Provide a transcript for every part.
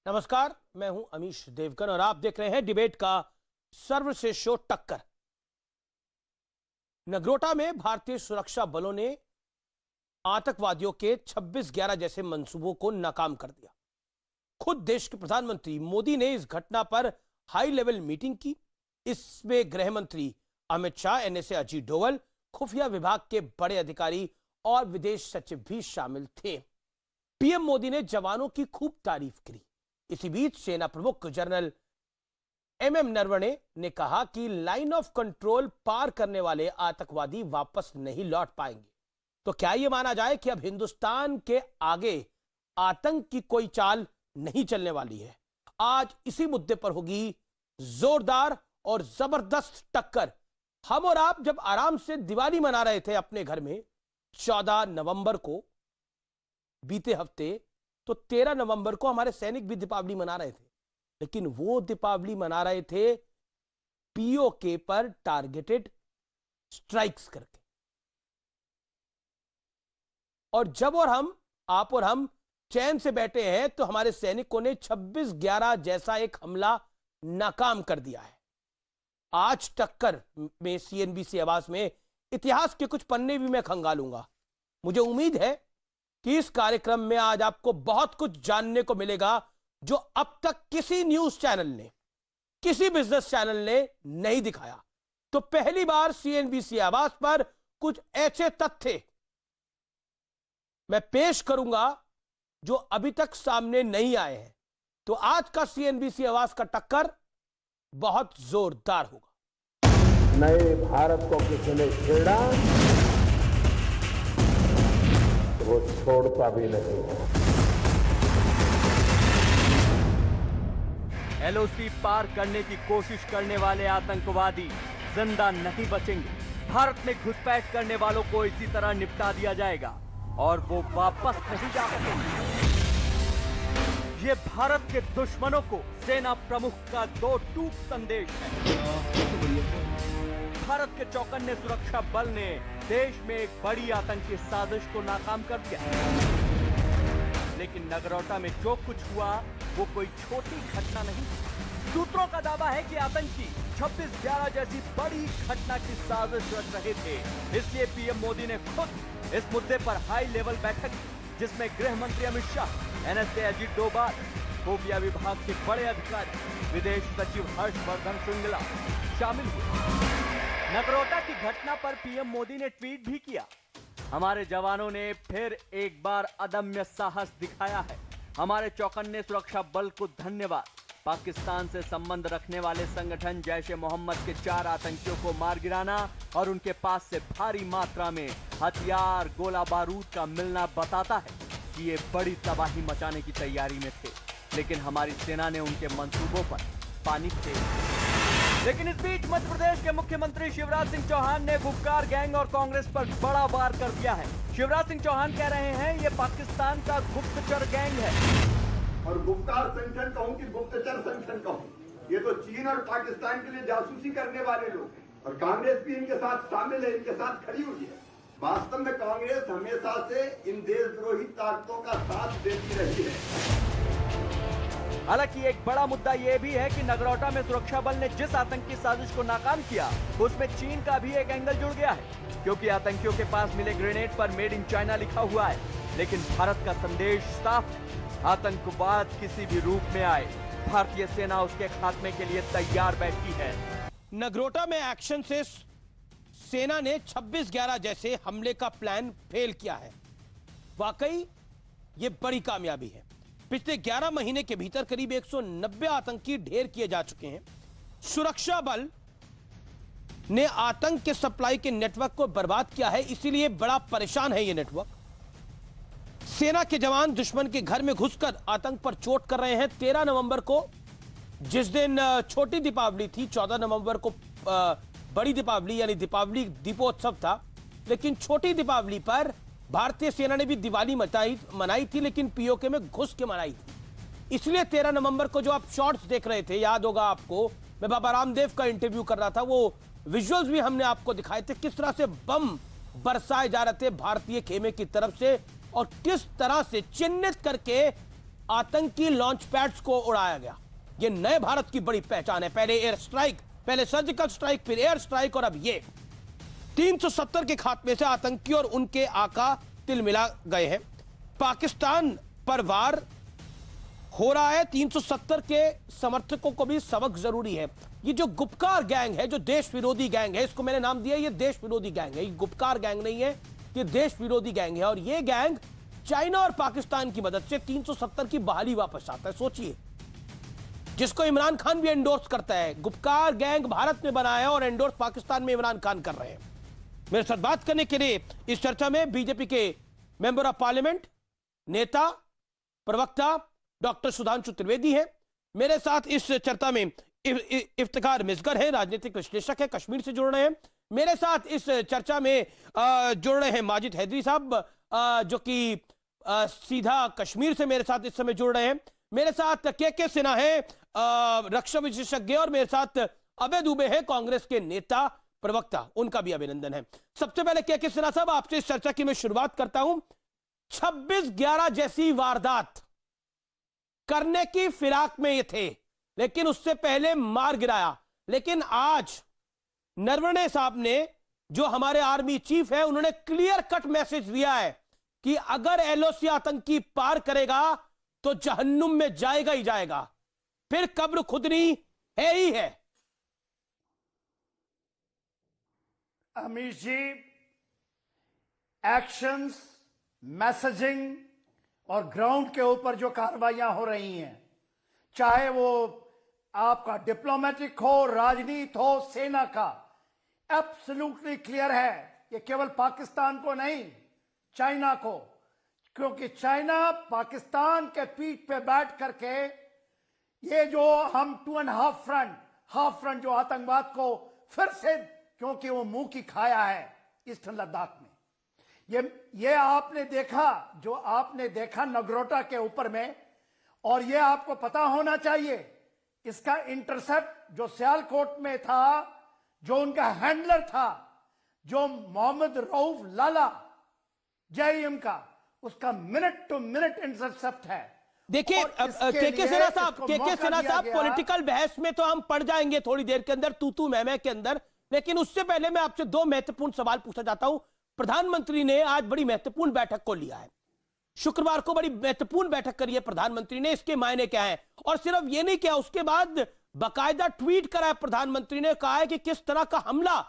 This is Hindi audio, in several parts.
नमस्कार, मैं हूं अमीश देवगन और आप देख रहे हैं डिबेट का सर्वश्रेष्ठ शो टक्कर। नगरोटा में भारतीय सुरक्षा बलों ने आतंकवादियों के 26/11 जैसे मंसूबों को नाकाम कर दिया। खुद देश के प्रधानमंत्री मोदी ने इस घटना पर हाई लेवल मीटिंग की। इसमें गृह मंत्री अमित शाह, एनएसए अजीत डोवल, खुफिया विभाग के बड़े अधिकारी और विदेश सचिव भी शामिल थे। पीएम मोदी ने जवानों की खूब तारीफ की। इसी बीच सेना प्रमुख जनरल एमएम नरवणे ने कहा कि लाइन ऑफ कंट्रोल पार करने वाले आतंकवादी वापस नहीं लौट पाएंगे। तो क्या यह माना जाए कि अब हिंदुस्तान के आगे आतंक की कोई चाल नहीं चलने वाली है? आज इसी मुद्दे पर होगी जोरदार और जबरदस्त टक्कर। हम और आप जब आराम से दिवाली मना रहे थे अपने घर में 14 नवंबर को, बीते हफ्ते, तो 13 नवंबर को हमारे सैनिक भी दीपावली मना रहे थे, लेकिन वो दीपावली मना रहे थे पीओके पर टारगेटेड स्ट्राइक्स करके। और जब आप और हम चैन से बैठे हैं तो हमारे सैनिकों ने 26/11 जैसा एक हमला नाकाम कर दिया है। आज टक्कर में सीएनबीसी आवाज में इतिहास के कुछ पन्ने भी मैं खंगालूंगा। मुझे उम्मीद है कि इस कार्यक्रम में आज आपको बहुत कुछ जानने को मिलेगा जो अब तक किसी न्यूज चैनल ने, किसी बिजनेस चैनल ने नहीं दिखाया। तो पहली बार सीएनबीसी आवाज पर कुछ ऐसे तथ्य मैं पेश करूंगा जो अभी तक सामने नहीं आए हैं। तो आज का सीएनबीसी आवाज का टक्कर बहुत जोरदार होगा। नए भारत को किसी ने छेड़ा वो छोड़ता भी नहीं है। एलओसी पार करने की कोशिश करने वाले आतंकवादी जिंदा नहीं बचेंगे। भारत में घुसपैठ करने वालों को इसी तरह निपटा दिया जाएगा और वो वापस नहीं जा सकेंगे। ये भारत के दुश्मनों को सेना प्रमुख का 2 टूक संदेश है। भारत के चौकन्ने सुरक्षा बल ने देश में एक बड़ी आतंकी साजिश को नाकाम कर दिया। लेकिन नगरोटा में जो कुछ हुआ वो कोई छोटी घटना नहीं। सूत्रों का दावा है कि आतंकी 26/11 जैसी बड़ी घटना की साजिश रच रहे थे। इसलिए पीएम मोदी ने खुद इस मुद्दे पर हाई लेवल बैठक की, जिसमें गृह मंत्री अमित शाह, एनएसए अजीत डोभाल, खुफिया विभाग के बड़े अधिकारी, विदेश सचिव हर्षवर्धन श्रृंगला शामिल हुए। नगरोटा की घटना पर पीएम मोदी ने ट्वीट भी किया। हमारे जवानों ने फिर एक बार अदम्य साहस दिखाया है। हमारे चौकन्ने सुरक्षा बल को धन्यवाद। पाकिस्तान से संबंध रखने वाले संगठन जैश ए मोहम्मद के 4 आतंकियों को मार गिराना और उनके पास से भारी मात्रा में हथियार, गोला बारूद का मिलना बताता है कि ये बड़ी तबाही मचाने की तैयारी में थे। लेकिन हमारी सेना ने उनके मंसूबों पर पानी फेर। लेकिन इस बीच मध्य प्रदेश के मुख्यमंत्री शिवराज सिंह चौहान ने गुपकार गैंग और कांग्रेस पर बड़ा वार कर दिया है। शिवराज सिंह चौहान कह रहे हैं ये पाकिस्तान का गुप्तचर गैंग है। और गुप्तकार संगठन कहूं कि गुप्तचर संगठन कहूं, ये तो चीन और पाकिस्तान के लिए जासूसी करने वाले लोग हैं और कांग्रेस भी इनके साथ शामिल है, इनके साथ खड़ी हुई है। वास्तव में कांग्रेस हमेशा से इन देशद्रोही ताकतों का साथ देती रही है। हालांकि एक बड़ा मुद्दा यह भी है कि नगरोटा में सुरक्षा बल ने जिस आतंकी साजिश को नाकाम किया उसमें चीन का भी एक एंगल जुड़ गया है, क्योंकि आतंकियों के पास मिले ग्रेनेड पर मेड इन चाइना लिखा हुआ है। लेकिन भारत का संदेश साफ, आतंकवाद किसी भी रूप में आए, भारतीय सेना उसके खात्मे के लिए तैयार बैठी है। नगरोटा में एक्शन से सेना ने 26/11 जैसे हमले का प्लान फेल किया है। वाकई ये बड़ी कामयाबी है। पिछले 11 महीने के भीतर करीब 190 आतंकी ढेर किए जा चुके हैं। सुरक्षा बल ने आतंक के सप्लाई के नेटवर्क को बर्बाद किया है, इसीलिए बड़ा परेशान है ये नेटवर्क। सेना के जवान दुश्मन के घर में घुसकर आतंक पर चोट कर रहे हैं। 13 नवंबर को, जिस दिन छोटी दीपावली थी, 14 नवंबर को बड़ी दीपावली यानी दीपावली दीपोत्सव था, लेकिन छोटी दीपावली पर भारतीय सेना ने भी दिवाली मनाई थी, लेकिन पीओके में घुस के मनाई थी। इसलिए 13 नवंबर को जो आप शॉट्स देख रहे थे, याद होगा आपको, मैं बाबा रामदेव का इंटरव्यू कर रहा था, वो विजुअल्स भी हमने आपको दिखाए थे, किस तरह से बम बरसाए जा रहे थे भारतीय खेमे की तरफ से और किस तरह से चिन्हित करके आतंकी लॉन्च पैड्स को उड़ाया गया। यह नए भारत की बड़ी पहचान है। पहले एयर स्ट्राइक, पहले सर्जिकल स्ट्राइक, फिर एयर स्ट्राइक और अब ये 370 के खात्मे से आतंकी और उनके आका तिलमिला गए हैं। पाकिस्तान पर वार हो रहा है। 370 के समर्थकों को भी सबक जरूरी है। ये जो गुपकार गैंग है, जो देश विरोधी गैंग है, इसको मैंने नाम दिया ये देश विरोधी गैंग है। ये गुपकार गैंग नहीं है, ये देश विरोधी गैंग है। और ये गैंग चाइना और पाकिस्तान की मदद से 370 की बहाली वापस आता है। सोचिए, जिसको इमरान खान भी एंडोर्स करता है। गुपकार गैंग भारत में बना है और एंडोर्स पाकिस्तान में इमरान खान कर रहे हैं। मेरे साथ बात करने के लिए इस चर्चा में बीजेपी के मेंबर ऑफ पार्लियामेंट, नेता, प्रवक्ता डॉक्टर सुधांशु त्रिवेदी है। मेरे साथ इस चर्चा में इफ्तिखार मिसगर है, राजनीतिक विश्लेषक है, कश्मीर से जुड़ रहे हैं। मेरे साथ इस चर्चा में जुड़ रहे हैं माजिद हैदरी साहब, जो कि सीधा कश्मीर से मेरे साथ इस समय जुड़ रहे हैं। मेरे साथ के सिन्हा है, रक्षा विशेषज्ञ, और मेरे साथ अभय दुबे है, कांग्रेस के नेता, प्रवक्ता। उनका भी अभिनंदन है। सबसे पहले के सिन्हा साहब, आपसे इस चर्चा की मैं शुरुआत करता हूं। 26/11 जैसी वारदात करने की फिराक में ये थे, लेकिन उससे पहले मार गिराया। लेकिन आज नरवणे साहब ने, जो हमारे आर्मी चीफ है, उन्होंने क्लियर कट मैसेज दिया है कि अगर एलओसी आतंकी पार करेगा तो जहन्नुम में जाएगा ही जाएगा, फिर कब्र खुदनी है ही है। अमीर जी, एक्शंस, मैसेजिंग और ग्राउंड के ऊपर जो कार्रवाइयां हो रही हैं, चाहे वो आपका डिप्लोमेटिक हो, राजनीति हो, सेना का, एब्सोल्युटली क्लियर है। ये केवल पाकिस्तान को नहीं, चाइना को, क्योंकि चाइना पाकिस्तान के पीठ पे बैठ करके ये जो हम 2.5 हाफ फ्रंट जो आतंकवाद को फिर से, क्योंकि वो मुंह की खाया है ईस्टर्न लद्दाख में। ये आपने देखा, जो आपने देखा नगरोटा के ऊपर में, और ये आपको पता होना चाहिए, इसका इंटरसेप्ट जो सियालकोट में था, जो उनका हैंडलर था, जो मोहम्मद रऊफ लाला जेईएम का, उसका मिनट टू मिनट इंटरसेप्ट है। देखिए के सिन्हा साहब, पॉलिटिकल बहस में तो हम पड़ जाएंगे थोड़ी देर के अंदर, तू मैं के अंदर, लेकिन उससे पहले मैं आपसे 2 महत्वपूर्ण सवाल पूछना चाहता हूं। प्रधानमंत्री ने आज बड़ी महत्वपूर्ण बैठक को लिया है, शुक्रवार को बड़ी महत्वपूर्ण बैठक करी है प्रधानमंत्री ने। इसके मायने क्या है? और सिर्फ ये नहीं किया, उसके बाद बाकायदा ट्वीट करा है प्रधानमंत्री ने, कहा है कि किस तरह का हमला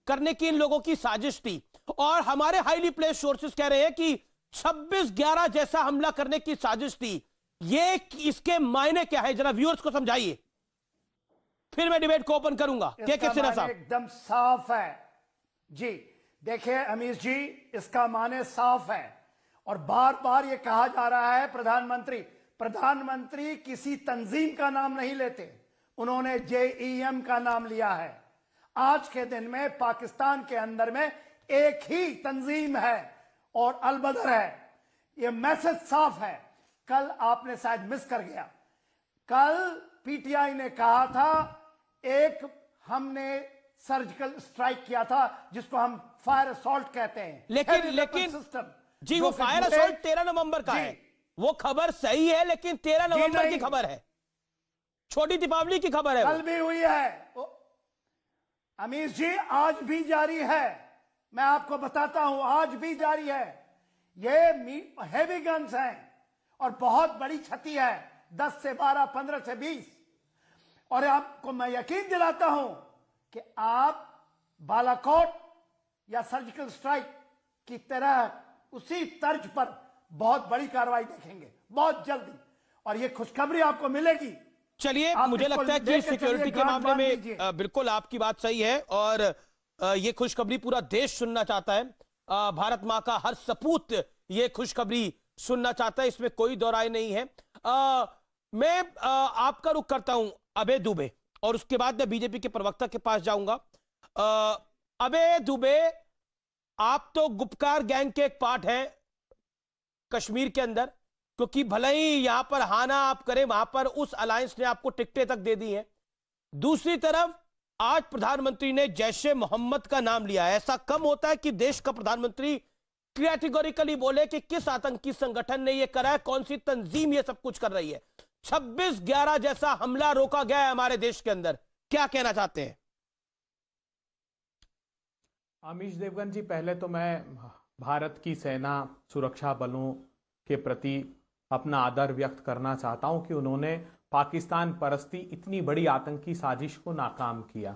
करने की इन लोगों की साजिश थी। और हमारे हाईली प्लेस्ड सोर्सेस कह रहे हैं कि 26/11 जैसा हमला करने की साजिश थी। ये इसके मायने क्या है, जरा व्यूअर्स को समझाइए, फिर मैं डिबेट को ओपन करूंगा। के सिन्हा साहब, एकदम साफ है जी। देखिए अमीर जी, इसका माने साफ है, और बार बार ये कहा जा रहा है प्रधानमंत्री किसी तंजीम का नाम नहीं लेते, उन्होंने जेईएम का नाम लिया है। आज के दिन में पाकिस्तान के अंदर में एक ही तंजीम है और अलबदर है। ये मैसेज साफ है। कल आपने शायद मिस कर गया, कल पीटीआई ने कहा था एक हमने सर्जिकल स्ट्राइक किया था, जिसको हम फायर असॉल्ट कहते हैं। लेकिन सिस्टम जी, वो फायर असॉल्ट 13 नवंबर का है। वो खबर सही है, लेकिन 13 नवंबर की खबर है, छोटी दीपावली की खबर है। कल भी हुई है अमीर जी, आज भी जारी है। मैं आपको बताता हूं, आज भी जारी है। ये हेवी गन्स हैं और बहुत बड़ी क्षति है, 10 से 12, 15 से 20। और आपको मैं यकीन दिलाता हूं कि आप बालाकोट या सर्जिकल स्ट्राइक की तरह उसी तर्ज पर बहुत बड़ी कार्रवाई देखेंगे बहुत जल्दी, और ये खुशखबरी आपको मिलेगी। चलिए, मुझे लगता है कि सिक्योरिटी के मामले में बिल्कुल आपकी बात सही है, और ये खुशखबरी पूरा देश सुनना चाहता है। भारत मां का हर सपूत ये खुशखबरी सुनना चाहता है, इसमें कोई दो राय नहीं है। मैं आपका रुख करता हूं अभय दुबे, और उसके बाद मैं बीजेपी के प्रवक्ता के पास जाऊंगा। अभय दुबे, आप तो गुपकार गैंग के एक पार्ट हैं कश्मीर के अंदर, क्योंकि भले ही यहां पर हाना आप करें, वहां पर उस अलायंस ने आपको टिकटें तक दे दी हैं। दूसरी तरफ आज प्रधानमंत्री ने जैश ए मोहम्मद का नाम लिया है। ऐसा कम होता है कि देश का प्रधानमंत्री कैटेगोरिकली बोले कि किस आतंकी संगठन ने यह करा है, कौन सी तंजीम ये सब कुछ कर रही है। 26/11 जैसा हमला रोका गया है हमारे देश के अंदर, क्या कहना चाहते हैं? अमीश देवगन जी, पहले तो मैं भारत की सेना सुरक्षा बलों के प्रति अपना आदर व्यक्त करना चाहता हूं कि उन्होंने पाकिस्तान परस्ती इतनी बड़ी आतंकी साजिश को नाकाम किया।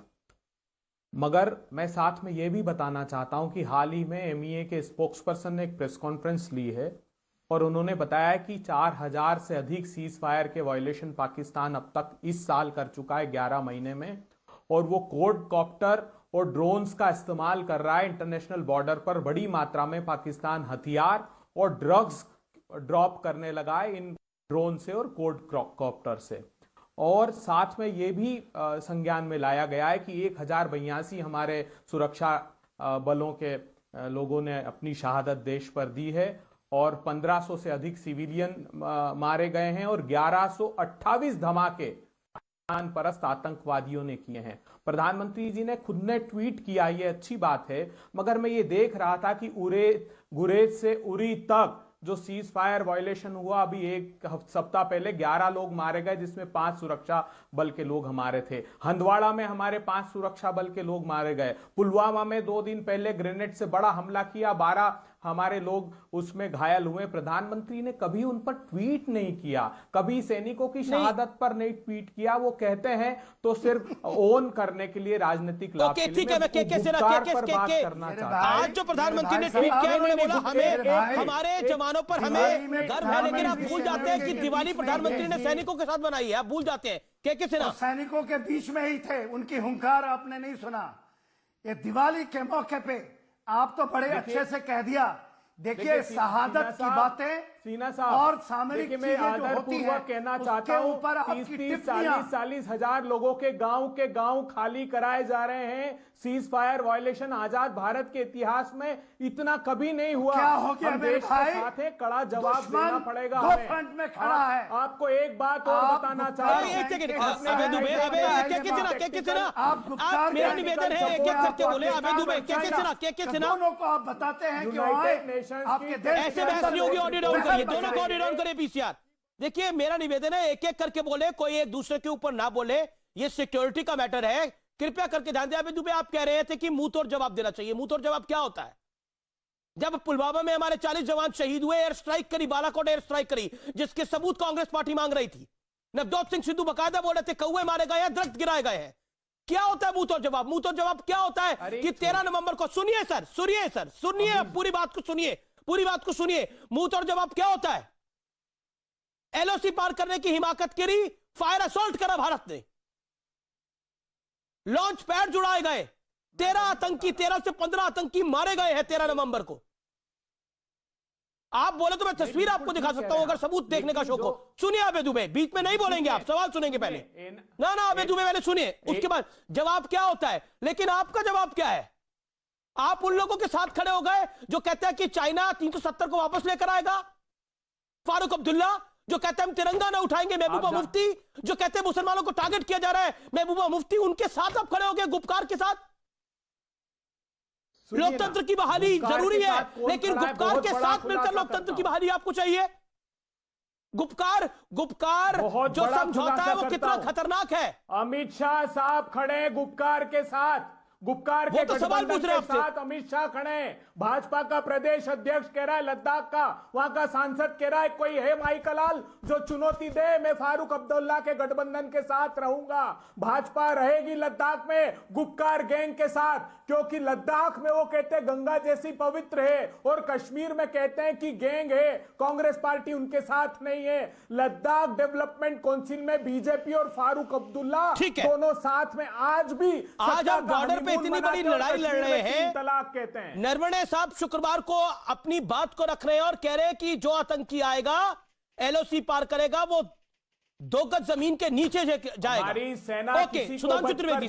मगर मैं साथ में यह भी बताना चाहता हूं कि हाल ही में एमईए के स्पोक्सपर्सन ने एक प्रेस कॉन्फ्रेंस ली है और उन्होंने बताया कि 4000 से अधिक सीज फायर के वायलेशन पाकिस्तान अब तक इस साल कर चुका है 11 महीने में, और वो क्वाडकॉप्टर और ड्रोन्स का इस्तेमाल कर रहा है इंटरनेशनल बॉर्डर पर। बड़ी मात्रा में पाकिस्तान हथियार और ड्रग्स ड्रॉप करने लगा है इन ड्रोन से और क्वाडकॉप्टर से। और साथ में ये भी संज्ञान में लाया गया है कि 1082 हमारे सुरक्षा बलों के लोगों ने अपनी शहादत देश पर दी है और 1500 से अधिक सिविलियन मारे गए हैं और 1128 धमाके परस्त आतंकवादियों ने किए हैं। प्रधानमंत्री जी ने खुद ने ट्वीट किया, ये अच्छी बात है, मगर मैं ये देख रहा था कि गुरेज से उरी तक जो सीज फायर वायलेशन हुआ, अभी एक सप्ताह पहले 11 लोग मारे गए, जिसमें 5 सुरक्षा बल के लोग हमारे थे। हंदवाड़ा में हमारे 5 सुरक्षा बल के लोग मारे गए। पुलवामा में 2 दिन पहले ग्रेनेड से बड़ा हमला किया, 12 हमारे लोग उसमें घायल हुए। प्रधानमंत्री ने कभी उन पर ट्वीट नहीं किया, कभी सैनिकों की शहादत पर नहीं ट्वीट किया। वो कहते हैं तो सिर्फ ओन करने के लिए, राजनीतिक लाभ के लिए। ठीक है, आज जो प्रधानमंत्री ने ट्वीट किया, उन्होंने बोला हमें हमारे जवानों पर हमें गर्व है, लेकिन आप भूल जाते हैं कि दिवाली प्रधानमंत्री ने सैनिकों के साथ बनाई है, आप भूल जाते हैं। के सिन्हा सैनिकों के बीच में ही थे, उनकी हुंकार आपने नहीं सुना। ये दिवाली के मौके पे आप तो बड़े अच्छे से कह दिया। देखिए शहादत की बातें सीना साहब और सामरिक चीजें जो होती हैं, कहना चाहता हूं, 30-40 हजार लोगों के गांव खाली कराए जा रहे हैं। सीज फायर वायलेशन आजाद भारत के इतिहास में इतना कभी नहीं हुआ। क्या हो गया मेरे भाई? साथ है, कड़ा जवाब देना पड़ेगा। दो फ्रंट में खड़ा है। आपको एक बात और बताना चाहता हूं, मेरा निवेदन है, एक एक करके बोले। अबे दुबे, के सिन्हा दोनों को आप बताते हैं कि आपके देश ऐसे बहस नहीं होगी। ऑडियो डाउन करिए, दोनों को ऑडियो डाउन करिए पीसीआर। देखिए मेरा निवेदन है, एक एक करके बोले, कोई एक दूसरे के ऊपर ना बोले, ये सिक्योरिटी का मैटर है। कृपया करके ध्यान दें। अबे दुबे, आप कह रहे थे कि मुंह तोड़ जवाब देना चाहिए। मुंह तोड़ जवाब क्या होता है? जब पुलवामा में हमारे 40 जवान शहीद हुए, एयर स्ट्राइक करी, बालाकोट एयर स्ट्राइक करी, जिसके सबूत कांग्रेस पार्टी मांग रही थी। नवजोत सिंह सिद्धू बकायदा बोल रहे थे कौवे मारे गए हैं, दरख्त गिराए गए हैं। क्या होता है मुंह तोड़ जवाब? मुंह तोड़ जवाब क्या होता है कि 13 नवंबर को, सुनिए सर, सुनिए पूरी बात को सुनिए, मुंह तोड़ जवाब क्या होता है? एलओसी पार करने की हिमाकत करी, फायर असॉल्ट करा भारत ने, लॉन्च पैड जुड़ाए गए, 13 से 15 आतंकी मारे गए हैं 13 नवंबर को। आप बोले तो मैं तस्वीर आपको दिखा सकता हूं, अगर सबूत देखने का शौक हो। सुनिए अबे दुबे, बीच में नहीं बोलेंगे आप, सवाल सुनेंगे पहले। ना अबे दुबे पहले सुनिए, उसके बाद जवाब क्या होता है। लेकिन आपका जवाब क्या है? आप उन लोगों के साथ खड़े हो गए जो कहते हैं कि चाइना 370 को वापस लेकर आएगा, फारूक अब्दुल्ला जो कहते हैं हम तिरंगा ना उठाएंगे, महबूबा मुफ्ती जो कहते हैं मुसलमानों को टारगेट किया जा रहा है, महबूबा मुफ्ती, उनके साथ आप खड़े हो गए गुपकार के साथ। लोकतंत्र की बहाली जरूरी है, लेकिन गुपकार के साथ मिलकर लोकतंत्र की बहाली आपको चाहिए। गुपकार जो समझौता है वो कितना खतरनाक है। अमित शाह साहब खड़े गुपकार के साथ, गुपकार के तो सवाल पूछ रहे के साथ अमित शाह खड़े। भाजपा का प्रदेश अध्यक्ष कह रहा है लद्दाख का, वहां का सांसद कह रहा है कोई है माइकलाल जो चुनौती दे, मैं फारूक अब्दुल्ला के गठबंधन के साथ रहूंगा। भाजपा रहेगी लद्दाख में गुपकार गैंग के साथ, क्योंकि लद्दाख में वो कहते हैं गंगा जैसी पवित्र है और कश्मीर में कहते हैं कि गैंग है। कांग्रेस पार्टी उनके साथ नहीं है। लद्दाख डेवलपमेंट काउंसिल में बीजेपी और फारूक अब्दुल्ला दोनों साथ में आज आप बॉर्डर पे इतनी बड़ी लड़ाई लड़ रहे हैं। तलाक कहते हैं। नरवणे साहब शुक्रवार को अपनी बात को रख रहे हैं और कह रहे हैं कि जो आतंकी आएगा, एलओसी पार करेगा, वो 2 गज जमीन के नीचे जाएगा। हमारी सेना ओके, सुधांशु त्रिवेदी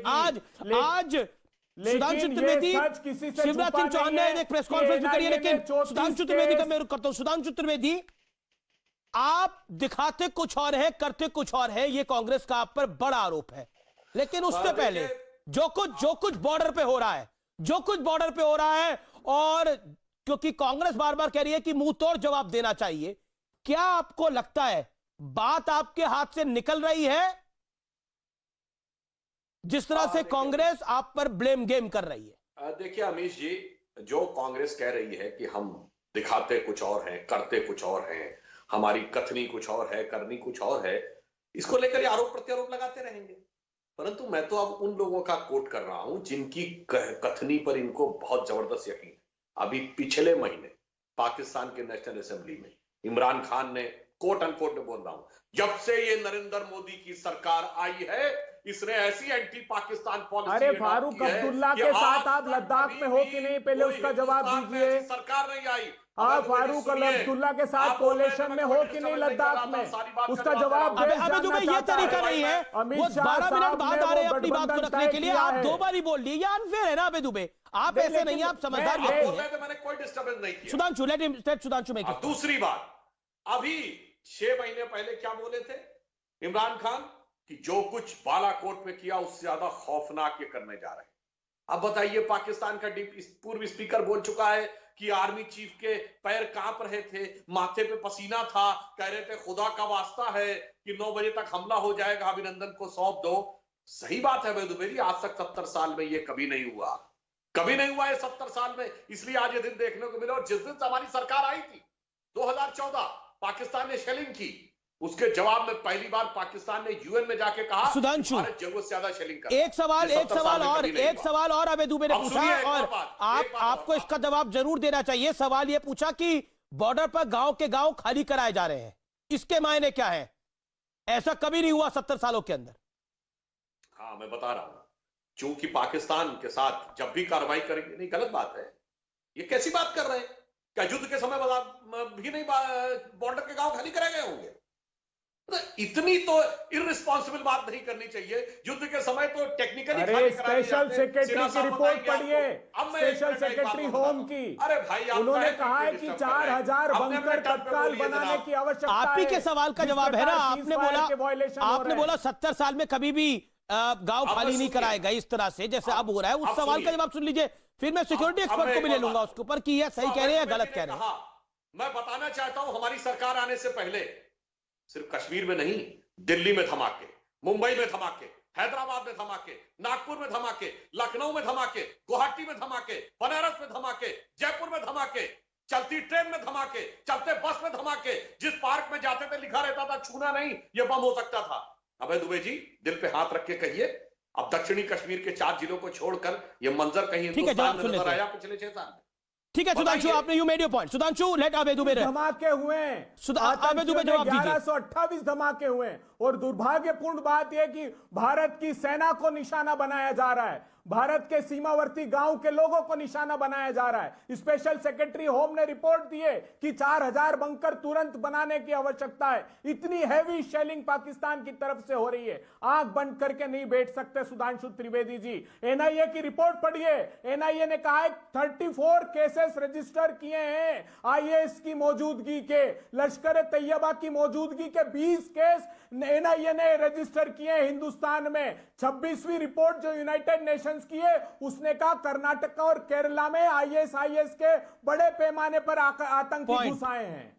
आज सुधांशु त्रिवेदी, शिवराज सिंह चौहान ने एक प्रेस कॉन्फ्रेंस भी करी है, लेकिन सुधांशु त्रिवेदी का मैं रुक करता हूं। सुधांशु त्रिवेदी, आप दिखाते कुछ और है, करते कुछ और है, ये कांग्रेस का आप पर बड़ा आरोप है। लेकिन उससे पहले जो कुछ बॉर्डर पे हो रहा है, और क्योंकि कांग्रेस बार बार कह रही है कि मुंह तोड़ जवाब देना चाहिए। क्या आपको लगता है बात आपके हाथ से निकल रही है, जिस तरह से कांग्रेस आप पर ब्लेम गेम कर रही है? देखिए अमीश जी, जो कांग्रेस कह रही है कि हम दिखाते कुछ और हैं, करते कुछ और हैं, हमारी कथनी कुछ और है, करनी कुछ और है, इसको लेकर आरोप प्रत्यारोप लगाते रहेंगे। परंतु मैं तो अब उन लोगों का कोट कर रहा हूं जिनकी कथनी पर इनको बहुत जबरदस्त यकीन है। अभी पिछले महीने पाकिस्तान के नेशनल असेंबली में इमरान खान ने कोट अनकोट में बोल रहा हूं, जब से ये नरेंद्र मोदी की सरकार आई है इसने ऐसी एंटी पाकिस्तान पॉलिसी अरे फारूक अब्दुल्ला के साथ आप लद्दाख में हो कि नहीं, पहले उसका जवाब दीजिए। सरकार नहीं आई। आप फारूक अब्दुल्ला के साथ कोalition में हो कि नहीं लद्दाख में, उसका जवाब अबे दुबे, ये तरीका नहीं है। वो 12 मिनट बाद आ रहे हैं अपनी बात को रखने के लिए, आप 2 बार ही बोल लिए, ये अनफेयर है ना अबे दुबे। आप ऐसे नहीं, आप समझदार व्यक्ति हैं। मैंने कोई डिस्टर्बेंस नहीं किया। Sudhanshu, let him state Sudhanshu में। दूसरी बात, अभी 6 महीने पहले क्या बोले थे इमरान खान कि जो कुछ बालाकोट में किया उससे ज्यादा खौफनाक ये करने जा रहे हैं। अब बताइए, पाकिस्तान का पूर्व स्पीकर बोल चुका है कि आर्मी चीफ के पैर कांप रहे थे, माथे पे पसीना था, कह रहे थे खुदा का वास्ता है कि 9 बजे तक हमला हो जाएगा, अभिनंदन को सौंप दो। सही बात है भाई दुबे जी, आज तक 70 साल में ये कभी नहीं हुआ, कभी नहीं हुआ ये 70 साल में, इसलिए आज ये दिन देखने को मिला। और जिस दिन से हमारी सरकार आई थी 2014, पाकिस्तान ने शेलिंग की, उसके जवाब में पहली बार पाकिस्तान ने यूएन में जाके कहा सुधांशु, भारत जरूरत से ज्यादा शेलिंग कर। एक सवाल और अबे दुबे ने पूछा, और आपको इसका जवाब जरूर देना चाहिए। सवाल ये पूछा कि बॉर्डर पर गांव के गांव खाली कराए जा रहे हैं, इसके मायने क्या है? ऐसा कभी नहीं हुआ 70 सालों के अंदर। हाँ, मैं बता रहा हूं, चूंकि पाकिस्तान के साथ जब भी कार्रवाई करेंगे, नहीं गलत बात है, ये कैसी बात कर रहे हैं? क्या युद्ध के समय भी नहीं बॉर्डर के गांव खाली कराए गए होंगे? इतनी तो इररिस्पॉन्सिबल बात नहीं करनी चाहिए। युद्ध के समय तो टेक्निकली स्पेशल सेक्रेटरी की रिपोर्ट पढ़िए, स्पेशल सेक्रेटरी होम की। अरे भाई, उन्होंने कहा है कि 4000 बंकर तत्काल बनाने की आवश्यकता है। आप ही के सवाल का जवाब है ना, आपने बोला 70 साल में कभी भी गांव खाली नहीं कराए गए इस तरह से जैसे अब हो रहा है। उस सवाल का जवाब सुन लीजिए, फिर मैं सिक्योरिटी एक्सपर्ट को भी ले लूंगा उसके ऊपर कि यह सही कह रहे हैं या गलत कह रहे हैं। मैं बताना चाहता हूं, हमारी सरकार आने से पहले सिर्फ कश्मीर में नहीं, दिल्ली में धमाके, मुंबई में धमाके, हैदराबाद में धमाके, नागपुर में धमाके, लखनऊ में धमाके, गुवाहाटी में धमाके, बनारस में धमाके, जयपुर में धमाके, चलती ट्रेन में धमाके, चलते बस में धमाके, जिस पार्क में जाते थे लिखा रहता था छूना नहीं, ये बम हो सकता था। अबे दुबे जी, दिल पे हाथ रख के कहिए, अब दक्षिणी कश्मीर के 4 जिलों को छोड़कर ये मंजर कहीं हिंदुस्तान में नजर आया पिछले 6 साल में? ठीक है सुधांशु, आपने you made your point. Sudhanshu, let Abhay Dubey धमाके हुए, अबे दुबे जवाब दीजिए। 1128 धमाके हुए, और दुर्भाग्यपूर्ण बात यह कि भारत की सेना को निशाना बनाया जा रहा है, भारत के सीमावर्ती गांव के लोगों को निशाना बनाया जा रहा है। स्पेशल सेक्रेटरी होम ने रिपोर्ट दी है कि 4000 बंकर तुरंत बनाने की आवश्यकता है। इतनी हैवी शेलिंग पाकिस्तान की तरफ से हो रही है, आंख बंद करके नहीं बैठ सकते सुधांशु त्रिवेदी जी। एनआईए की रिपोर्ट पढ़िए, एनआईए ने कहा है 34 केसेस रजिस्टर किए हैं आईएस की मौजूदगी के, लश्कर तैयबा की मौजूदगी के 20 केस एनआईए ने रजिस्टर किए हिंदुस्तान में। 26वीं रिपोर्ट जो यूनाइटेड नेशंस की है, उसने कहा कर्नाटक और केरला में आईएसआईएस के बड़े पैमाने पर आतंकी घुस आए हैं।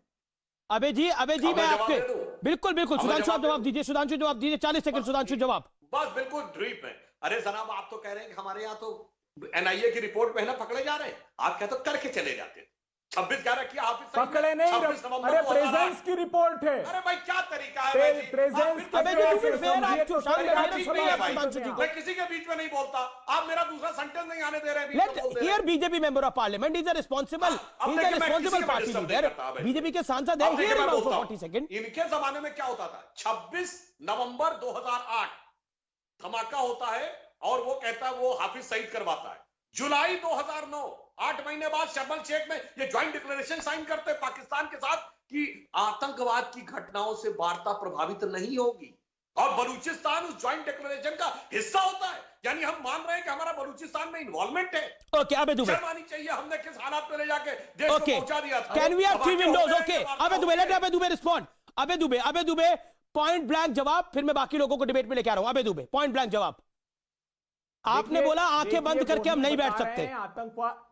अबे जी मैं आपके बिल्कुल सुधांशु आप जवाब दीजिए, सुधांशु जवाब दीजिए, 40 सेकंड सुधांशु जवाब। बस बिल्कुल ड्रीप में। अरे जनाब, आप तो कह रहे हैं कि हमारे यहाँ तो एनआईए की रिपोर्ट में ना पकड़े जा रहे हैं, आप कहते हो करके चले जाते हैं। 26/11 किया हाफिज सईद, पकड़े नहीं, अरे प्रेजेंस की रिपोर्ट है। अरे भाई क्या तरीका है प्रेजेंस मैं किसी के बीच में नहीं बोलता, आप मेरा दूसरा सेंटेंस नहीं आने दे रहे हैं। Let hear BJP member of parliament is a responsible party leader, BJP के सांसद है। Hear him also 40 second. इनके जमाने में क्या होता था? 26 नवंबर 2008 धमाका होता है और वो कहता है वो हाफिज सईद करवाता है। जुलाई 2009, 8 महीने बाद शर्म शेख में ये ज्वाइंट डिक्लेरेशन साइन करते पाकिस्तान के साथ कि आतंकवाद की घटनाओं से वार्ता प्रभावित नहीं होगी, और बलूचिस्तान उस ज्वाइंट डिक्लेरेशन का हिस्सा होता है। यानी हम मान रहे हैं कि हमारा बलूचिस्तान में इन्वॉल्वमेंट है। ओके अबे दुबे, शर्म आनी चाहिए, हमने किस हालात में ले जाके देश को पहुंचा दिया था। Can we have 3 windows? Okay Abhay Dubey, late Abhay Dubey respond. अबे दुबे पॉइंट ब्लैंक जवाब, फिर मैं बाकी लोगों को डिबेट में लेके आ रहा हूं। अबे दुबे पॉइंट ब्लैंक जवाब। आपने बोला आंखें बंद करके हम नहीं बैठ सकते। आतंकवाद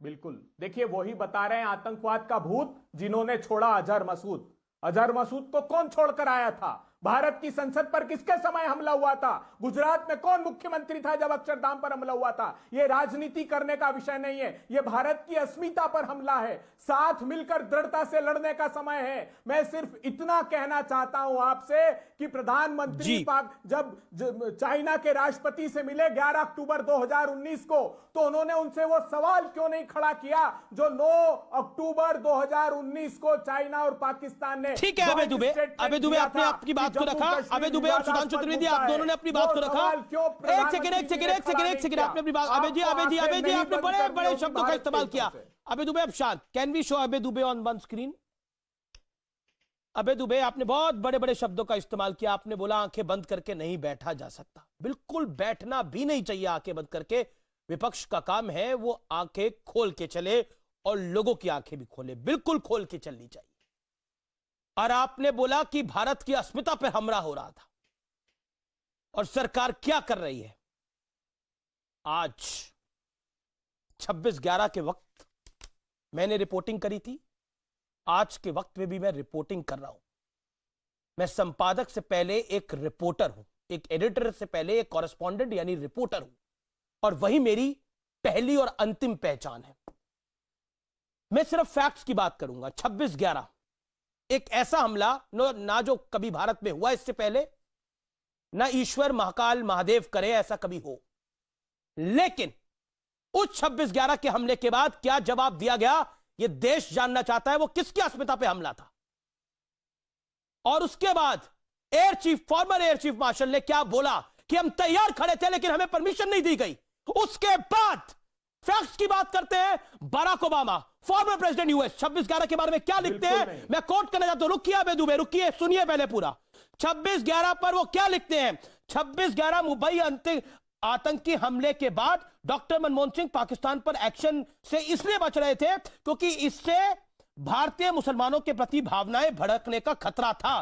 बिल्कुल, देखिए वही बता रहे हैं आतंकवाद का भूत जिन्होंने छोड़ा अजहर मसूद। अजहर मसूद को कौन छोड़कर आया था? भारत की संसद पर किसके समय हमला हुआ था? गुजरात में कौन मुख्यमंत्री था जब अक्षरधाम पर हमला हुआ था? यह राजनीति करने का विषय नहीं है, यह भारत की अस्मिता पर हमला है। साथ मिलकर दृढ़ता से लड़ने का समय है। मैं सिर्फ इतना कहना चाहता हूं आपसे कि प्रधानमंत्री जब चाइना के राष्ट्रपति से मिले 11 अक्टूबर 2019 को, तो उन्होंने उनसे वो सवाल क्यों नहीं खड़ा किया जो 9 अक्टूबर 2019 को चाइना और पाकिस्तान ने। ठीक है अभय दुबे आपने आपकी बात को रखा। अभय दुबे और सुधांशु त्रिवेदी आप दोनों ने अपनी बात को रखा। एक सेकंड आपने अपनी बात। अभय जी आपने बड़े बड़े शब्दों का इस्तेमाल किया। अभय दुबे अब शांत। Can we show Abhay Dubey on one screen? Abhay Dubey आपने बहुत बड़े बड़े शब्दों का इस्तेमाल किया। आपने बोला आंखें बंद करके नहीं बैठा जा सकता। बिल्कुल बैठना भी नहीं चाहिए आंखें बंद करके। विपक्ष का काम है वो आंखें खोल के चले और लोगों की आंखें भी खोले, बिल्कुल खोल के चलनी चाहिए। और आपने बोला कि भारत की अस्मिता पर हमला हो रहा था और सरकार क्या कर रही है। आज 26/11 के वक्त मैंने रिपोर्टिंग करी थी, आज के वक्त में भी मैं रिपोर्टिंग कर रहा हूं। मैं संपादक से पहले एक रिपोर्टर हूं, एक एडिटर से पहले एक कॉरेस्पॉन्डेंट यानी रिपोर्टर हूं, और वही मेरी पहली और अंतिम पहचान है। मैं सिर्फ फैक्ट्स की बात करूंगा। 26/11 एक ऐसा हमला ना जो कभी भारत में हुआ इससे पहले, ना ईश्वर महाकाल महादेव करे ऐसा कभी हो। लेकिन उस 26/11 के हमले के बाद क्या जवाब दिया गया, यह देश जानना चाहता है। वो किसकी अस्मिता पे हमला था? और उसके बाद फॉर्मर एयर चीफ मार्शल ने क्या बोला कि हम तैयार खड़े थे लेकिन हमें परमिशन नहीं दी गई। उसके बाद फैक्ट्स की बात करते हैं। Barack Obama former president US 26/11 के बारे में क्या लिखते हैं, मैं कोट करना चाहता हूं। रुकिए अभय दुबे, रुकिए, सुनिए पहले पूरा। 26/11 पर वो क्या लिखते हैं। 26/11 मुंबई आतंकी हमले के बाद डॉक्टर मनमोहन सिंह पाकिस्तान पर एक्शन से इसलिए बच रहे थे क्योंकि इससे भारतीय मुसलमानों के प्रति भावनाएं भड़कने का खतरा था।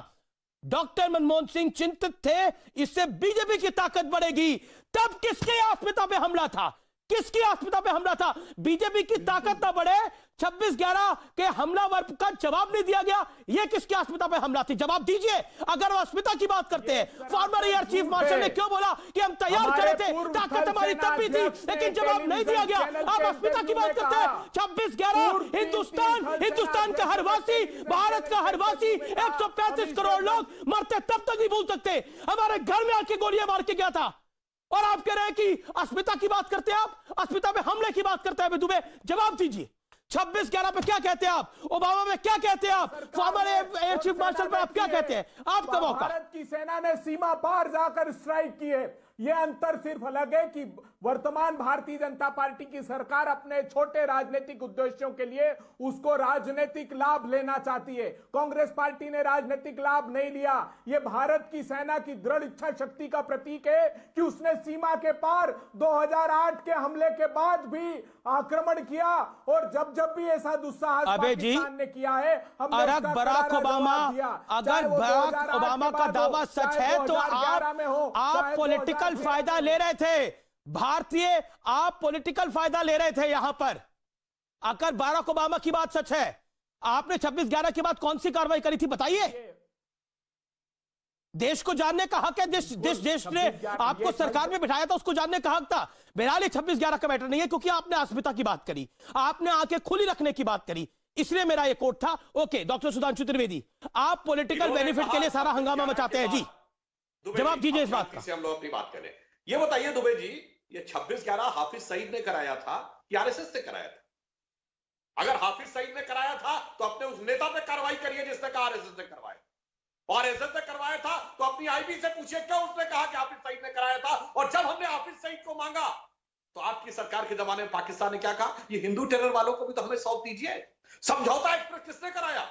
डॉक्टर मनमोहन सिंह चिंतित थे इससे बीजेपी की ताकत बढ़ेगी। तब किसके अस्मिता पे हमला था? किसकी अस्मिता पे हमला था? बीजेपी की ताकत ना बढ़े, 26/11 के हमलावर का जवाब नहीं दिया गया। यह किसकी अस्मिता पे हमला थी? जवाब दीजिए। अगर वो अस्मिता की बात करते हैं, फॉर्मर एयर चीफ मार्शल ने क्यों बोला कि हम तैयार खड़े थे, ताकत हमारी तब भी थी, लेकिन जवाब नहीं दिया गया। आप अस्मिता की बात करते हैं। 26/11 हिंदुस्तान का हर वासी, भारत का हर वासी, 135 करोड़ लोग मरते तब तक नहीं भूल सकते। हमारे घर में आके गोलियां मार के गया था और आप कह रहे हैं कि अस्मिता की बात करते हैं। आप अस्मिता पे हमले की बात करते हैं। दुबे जवाब दीजिए। 26/11 पे क्या कहते हैं आप? ओबामा पे क्या कहते हैं आप? फॉर्मर एयर चीफ मार्शल पे आप क्या कहते हैं? आपका मौका। भारत की सेना ने सीमा पार जाकर स्ट्राइक की है। यह अंतर सिर्फ अलग है कि वर्तमान भारतीय जनता पार्टी की सरकार अपने छोटे राजनीतिक उद्देश्यों के लिए उसको राजनीतिक लाभ लेना चाहती है। कांग्रेस पार्टी ने राजनीतिक लाभ नहीं लिया। यह भारत की सेना की दृढ़ इच्छा शक्ति का प्रतीक है कि उसने सीमा के पार 2008 के हमले के बाद भी आक्रमण किया, और जब जब भी ऐसा दुस्साहस पाकिस्तान ने किया है, हमने अगर बराक ओबामा का दावा सच है तो आप पॉलिटिकल फायदा ले रहे थे। आप पॉलिटिकल फायदा ले रहे थे यहां पर। अगर बराक ओबामा की बात सच है, आपने 26/11 के बाद कौन सी कार्रवाई करी थी बताइए। देश को जानने का हक है। देश ने आपको सरकार में बिठाया था, उसको जानने का हक था। बहरहाल 26/11 का मैटर नहीं है क्योंकि आपने अस्मिता की बात करी, आपने आंखें खुली रखने की बात करी, इसलिए मेरा ये कोट था। ओके डॉक्टर सुधांशु त्रिवेदी, आप पॉलिटिकल बेनिफिट के लिए सारा हंगामा मचाते हैं जी, जवाब दीजिए इस बात का। हम लोग अपनी बात करें। ये बताइए दुबे जी, ये 26/11 हाफिज सईद ने कराया था कि आरएसएस ने कराया था? अगर हाफिज सईद ने कराया था तो अपने उस नेता पे कार्रवाई करिए जिसने कहा आरएसएस ने करवाया, और आरएसएस ने करवाया था तो अपनी आईबी से पूछिए क्यों उसने कहा कि हाफिज सईद ने कराया था। और जब हमने हाफिज सईद को मांगा तो आपकी सरकार के जमाने में पाकिस्तान ने क्या कहा, ये हिंदू टेरर वालों को भी तो हमें सौंप दीजिए। समझौता एक्सप्रेस किसने कराया?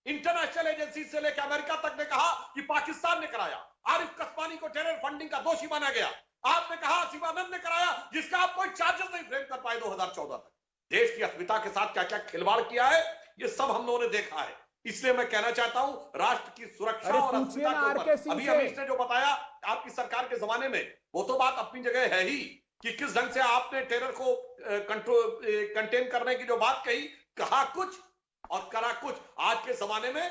इंटरनेशनल एजेंसी से लेकर अमेरिका तक ने कहा कि पाकिस्तान ने कराया। आरिफ कसमानी को टेरर फंडिंग का दोषी माना गया। आपने कहा शिवानंद ने कराया, जिसका आप कोई चार्जेस नहीं फ्रेम कर पाए 2014 तक। देश की अस्मिता के साथ क्या क्या खिलवाड़ किया है ये सब हम लोगों ने देखा है। इसलिए मैं कहना चाहता हूं राष्ट्र की सुरक्षा और अस्मिता के ऊपर अभी अमीश ने जो बताया आपकी सरकार के जमाने में, वो तो बात अपनी जगह है ही कि किस ढंग से आपने टेरर को कंटेन करने की जो बात कही, कहा कुछ और करा कुछ। आज के जमाने में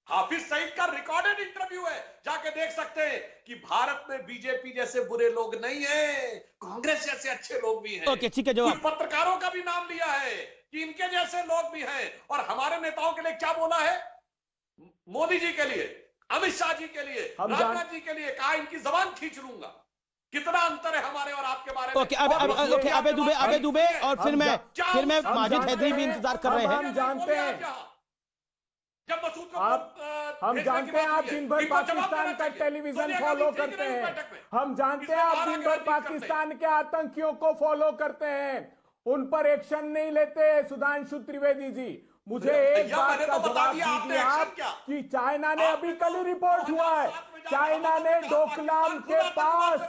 हाफिज सईद का रिकॉर्डेड इंटरव्यू है, जाके देख सकते हैं कि भारत में बीजेपी जैसे बुरे लोग नहीं है, कांग्रेस जैसे अच्छे लोग भी हैं। ओके, ठीक है, जवाब। कुछ पत्रकारों का भी नाम लिया है कि इनके जैसे लोग भी हैं, और हमारे नेताओं के लिए क्या बोला है? मोदी जी के लिए, अमित शाह जी के लिए, राजनाथ जी के लिए कहा इनकी जबान खींच लूंगा। कितना अंतर है हमारे और आपके बारे में। ओके, अबे दुबे और फिर मैं माजिद हैदरी भी इंतजार कर रहे हैं। हम जानते हैं, जब मसूद को हम जानते हैं आप दिन भर पाकिस्तान का टेलीविजन फॉलो करते हैं। हम जानते हैं आप दिन भर पाकिस्तान के आतंकियों को फॉलो करते हैं, उन पर एक्शन नहीं लेते। सुधांशु त्रिवेदी जी, मुझे एक बात का जवाब दीजिए आप कि चाइना ने अभी कल ही रिपोर्ट हुआ है, चाइना ने डोकलाम के पास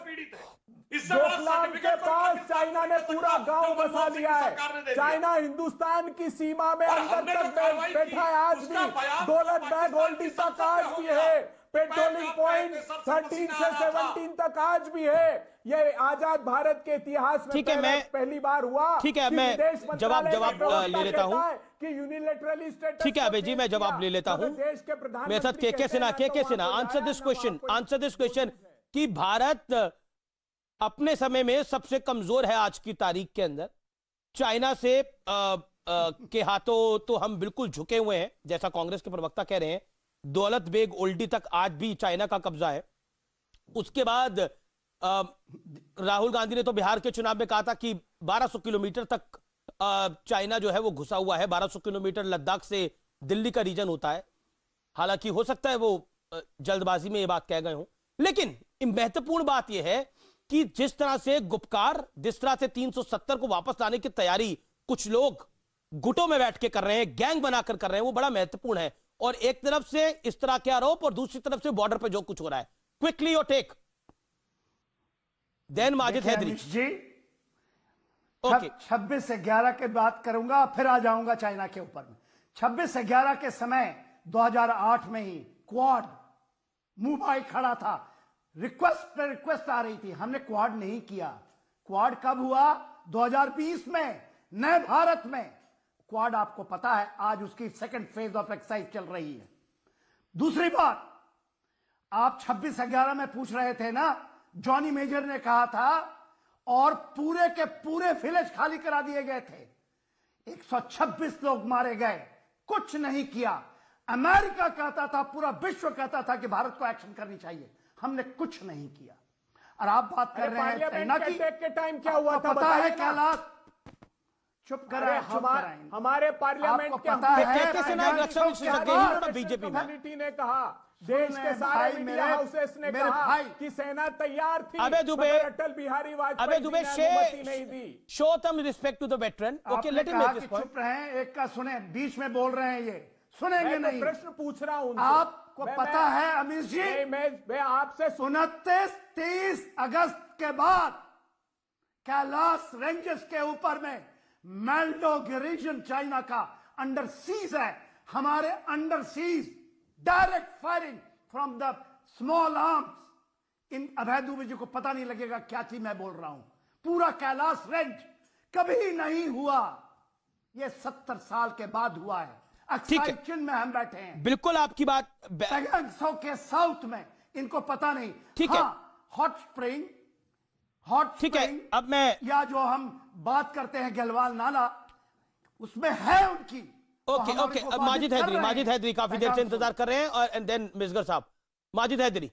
चाइना ने पूरा गांव बसा लिया है। चाइना हिंदुस्तान की सीमा में अंदर तक बैठा है आज भी। दौलत बैग होल्डिंग तक आज भी है। पेट्रोलिंग पॉइंट 13 से 17 तक आज भी है। ये आजाद भारत के इतिहास में पहली बार हुआ। ठीक है, मैं जवाब ले लेता हूं कि यूनिलैटरली स्टेटस। ठीक है अबे जी, मैं जवाब ले लेता हूं। देश के प्रधानमंत्री मेरे साथ के सिन्हा आंसर दिस क्वेश्चन कि भारत अपने समय में सबसे कमजोर है आज की तारीख के अंदर। चाइना से के हाथों तो हम बिल्कुल झुके हुए हैं, जैसा कांग्रेस के प्रवक्ता कह रहे हैं। दौलत बेग ओल्डी तक आज भी चाइना का कब्जा है। उसके बाद राहुल गांधी ने तो बिहार के चुनाव में कहा था कि 1200 किलोमीटर तक चाइना जो है वो घुसा हुआ है। 1200 किलोमीटर लद्दाख से दिल्ली का रीजन होता है। हालांकि हो सकता है वो जल्दबाजी में ये बात कह गए हों, लेकिन महत्वपूर्ण बात यह है कि जिस तरह से गुपकार, जिस तरह से 370 को वापस लाने की तैयारी कुछ लोग गुटों में बैठ के कर रहे हैं, गैंग बनाकर कर रहे हैं, वो बड़ा महत्वपूर्ण है। और एक तरफ से इस तरह के आरोप और दूसरी तरफ से बॉर्डर पे जो कुछ हो रहा है। Quickly your take, then Majid Haidari ji. Okay, 26 से 11 के बात करूंगा, फिर आ जाऊंगा चाइना के ऊपर में। 26 से 11 के समय 2008 में ही क्वाड मुंबई खड़ा था, रिक्वेस्ट पे रिक्वेस्ट आ रही थी, हमने क्वाड नहीं किया। क्वाड कब हुआ? 2020 में, नए भारत में। क्वाड आपको पता है आज उसकी सेकंड फेज ऑफ एक्सरसाइज चल रही है। दूसरी बात, आप 26/11 में पूछ रहे थे ना, जॉनी मेजर ने कहा था और पूरे के पूरे विलेज खाली करा दिए गए थे। 126 लोग मारे गए, कुछ नहीं किया। अमेरिका कहता था, पूरा विश्व कहता था कि भारत को एक्शन करनी चाहिए, हमने कुछ नहीं किया। और आप बात कर रहे हैं चाइना की। के टाइम क्या हुआ था पता है कैलाश? चुप कराएं, हमारे पार्लियामेंट के बीजेपी कम्युनिटी ने कहा, देश के सारे मीडिया हाउसेस ने कहा कि सेना तैयार थी। अबे दुबे, अटल बिहारी वाजपेयी ने अनुमति नहीं दी। Show some respect to the veteran. Okay, let him make this point. चुप रहें, एक का सुने, बीच में बोल रहे हैं, ये सुनेंगे नहीं। प्रश्न पूछ रहा हूं। आपको पता है अमित जी, मैं आपसे 29-30 अगस्त के बाद कैलाश रेंजेस के ऊपर में मेल्डो रीजन चाइना का अंडर सीज है। हमारे under siege direct firing from the small arms. इन अभय दुबे जी को पता नहीं लगेगा क्या चीज मैं बोल रहा हूं। पूरा कैलाश रेंज कभी नहीं हुआ, ये 70 साल के बाद हुआ है। एक्साइटेशन में हम बैठे हैं। बिल्कुल आपकी बात। के साउथ में इनको पता नहीं। ठीक है, हॉट स्प्रिंग ठीक है। अब मैं या जो हम बात करते हैं गलवान नाला, उसमें है उनकी। ओके, अब माजिद हैदरी काफी देर से इंतजार कर रहे हैं, और एंड देन मिसगर साहब। माजिद हैदरी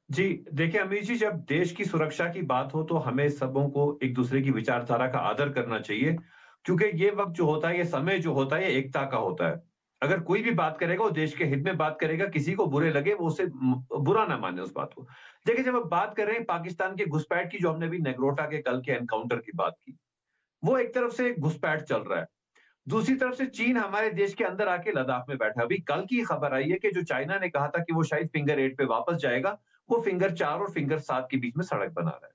जी, देखिए अमीर जी, जब देश की सुरक्षा की बात हो तो हमें सबों को एक दूसरे की विचारधारा का आदर करना चाहिए, क्योंकि ये वक्त जो होता है, ये समय जो होता है, ये एकता का होता है। अगर कोई भी बात करेगा वो देश के हित में बात करेगा, किसी को बुरे लगे वो उसे बुरा ना माने उस बात को। देखिए, जब हम बात कर रहे हैं पाकिस्तान के घुसपैठ की, जो हमने भी नेग्रोटा के कल के एनकाउंटर की बात की, वो एक तरफ से घुसपैठ चल रहा है, दूसरी तरफ से चीन हमारे देश के अंदर आके लद्दाख में बैठा। अभी कल की खबर आई है कि जो चाइना ने कहा था कि वो शायद फिंगर 8 पे वापस जाएगा, वो फिंगर 4 और फिंगर 7 के बीच में सड़क बना रहा है।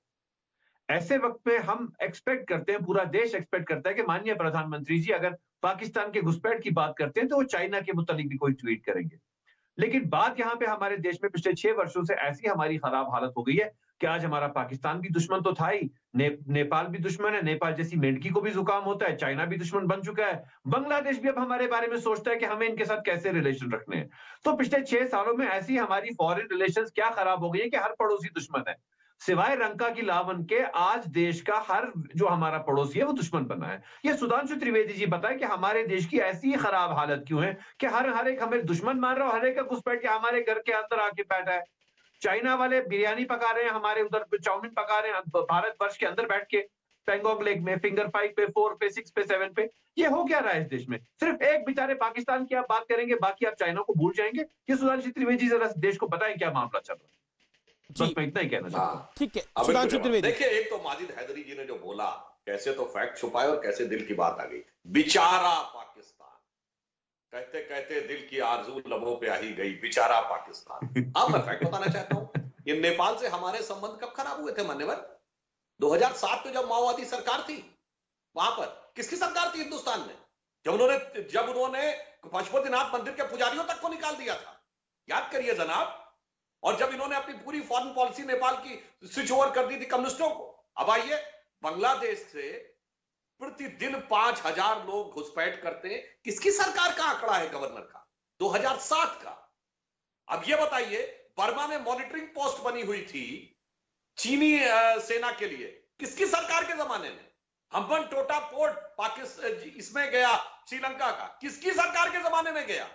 ऐसे वक्त पे हम एक्सपेक्ट करते हैं, पूरा देश एक्सपेक्ट करता है कि माननीय प्रधानमंत्री जी अगर पाकिस्तान के घुसपैठ की बात करते हैं तो वो चाइना के मुतालिक भी कोई ट्वीट करेंगे। लेकिन बात यहाँ पे हमारे देश में पिछले 6 वर्षों से ऐसी हमारी खराब हालत हो गई है कि आज हमारा पाकिस्तान भी दुश्मन तो था ही, नेपाल भी दुश्मन है, नेपाल जैसी मेंढकी को भी जुकाम होता है, चाइना भी दुश्मन बन चुका है, बांग्लादेश भी अब हमारे बारे में सोचता है कि हमें इनके साथ कैसे रिलेशन रखने हैं। तो पिछले 6 सालों में ऐसी हमारी फॉरेन रिलेशंस क्या खराब हो गई है कि हर पड़ोसी दुश्मन है। सिवाय लंका की लावन के आज देश का हर जो हमारा पड़ोसी है वो दुश्मन बना है। ये सुधांशु त्रिवेदी जी बताएं कि हमारे देश की ऐसी खराब हालत क्यों है कि हर एक हमें दुश्मन मान रहा है, हर एक का घुसपैठ के हमारे घर के अंदर आके बैठा है। चाइना वाले बिरयानी पका रहे हैं, हमारे उधर चाउमीन पका रहे हैं भारतवर्ष के अंदर बैठ के, पेंगोंग लेक में, फिंगर 5 पे, 4 पे, 6 पे, 7 पे। ये हो क्या रहा है इस देश में? सिर्फ एक बेचारे पाकिस्तान की आप बात करेंगे, बाकी आप चाइना को भूल जाएंगे। ये सुधांशु त्रिवेदी जरा देश को बताएं क्या मामला चल रहा है। बस मैं इतना ही कहना चाहता हूँ। ठीक है सुधांशु त्रिवेदी। देखिए, एक तो माजिद हैदरी जी ने जो बोला, कैसे तो फैक्ट छुपाए और कैसे दिल की बात आ गई। बेचारा पाकिस्तान, कहते कहते दिल की आरज़ू लबों पे आ ही गई, बेचारा पाकिस्तान। अब मैं फैक्ट बताना चाहता हूं, ये नेपाल से हमारे संबंध कब खराब हुए थे मान्यवर? 2007 में जब माओवादी सरकार थी, वहां पर किसकी सरकार थी हिंदुस्तान में? जब उन्होंने पशुपतिनाथ मंदिर के पुजारियों तक को निकाल दिया था, याद करिए जनाब। और जब इन्होंने अपनी पूरी फॉरेन पॉलिसी नेपाल की स्विच ओवर कर दी थी कम्युनिस्टों को। अब आइए, बांग्लादेश से प्रतिदिन 5000 लोग घुसपैठ करते हैं। किसकी सरकार का आंकड़ा है गवर्नर का? 2007 का। अब ये बताइए, बर्मा में मॉनिटरिंग पोस्ट बनी हुई थी चीनी सेना के लिए, किसकी सरकार के जमाने में? हम्बन टोटा पोर्ट पाकिस्तान इसमें गया श्रीलंका का, किसकी सरकार के जमाने में गया?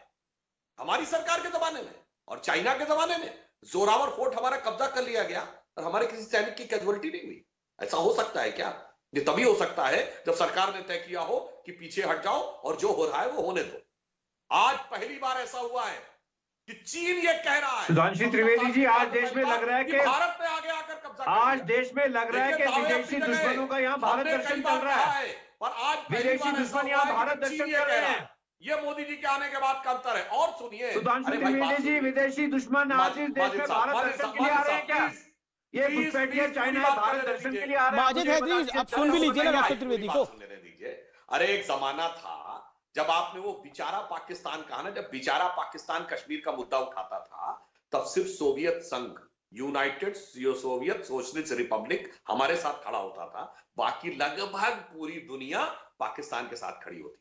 हमारी सरकार के जमाने में। और चाइना के जमाने में जोरावर फोर्ट हमारा कब्जा कर लिया गया और हमारे किसी सैनिक की कैजुअलिटी नहीं हुई। ऐसा हो सकता है क्या? ये तभी हो सकता है जब सरकार ने तय किया हो कि पीछे हट जाओ और जो हो रहा है वो होने दो। आज पहली बार ऐसा हुआ है कि चीन ये कह रहा है। सुधांशु त्रिवेदी जी, आज देश में लग रहा है कि भारत में आगे आकर कब्जा, आज देश में लग रहा है कि विदेशी दुश्मनों का यहाँ भारत दर्शन चल रहा है। और आज विदेशी दुश्मन यहाँ भारत दर्शन कर रहे हैं। ये मोदी जी के आने के बाद का अंतर है। और सुनिए सुधांशु त्रिवेदी जी, विदेशी दुश्मन आज इस देश में भारत दर्शन के लिए आ रहे हैं क्या? ये घुसपैठिए चाइना भारत दर्शन के लिए आ रहे हैं। माजिद हैदरी, आप सुन भी लीजिए ना डॉक्टर त्रिवेदी को। लेने दीजिए। अरे एक जमाना था जब आपने वो बेचारा पाकिस्तान कहा ना, जब बेचारा पाकिस्तान कश्मीर का मुद्दा उठाता था, तब सिर्फ सोवियत संघ, यूनाइटेड सोवियत सोशलिस्ट रिपब्लिक हमारे साथ खड़ा होता था। बाकी लगभग पूरी दुनिया पाकिस्तान के साथ खड़ी होती थी।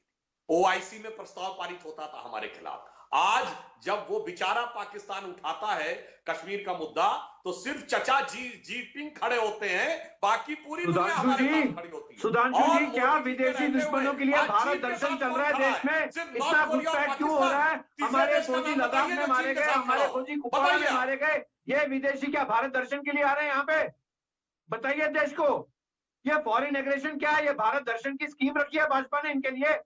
ओआईसी में प्रस्ताव पारित होता था हमारे खिलाफ। आज जब वो बेचारा पाकिस्तान उठाता है कश्मीर का मुद्दा, तो सिर्फ चचा जिनपिंग खड़े होते हैं, बाकी पूरी दुनिया हमारे साथ खड़ी होती है। सुधांशु जी, क्या विदेशी दुश्मनों के लिए भारत दर्शन चल रहा है देश में? इतना घुसपैठ क्यों हो रहा है? हमारे फौजी लद्दाख में मारे गए, हमारे फौजी कुपवाड़ा में मारे गए, ये विदेशी क्या भारत दर्शन के लिए आ रहे हैं यहाँ पे? बताइए देश को, ये फॉरेन एग्रेशन क्या है? ये भारत दर्शन की स्कीम रखी है भाजपा ने इनके लिए।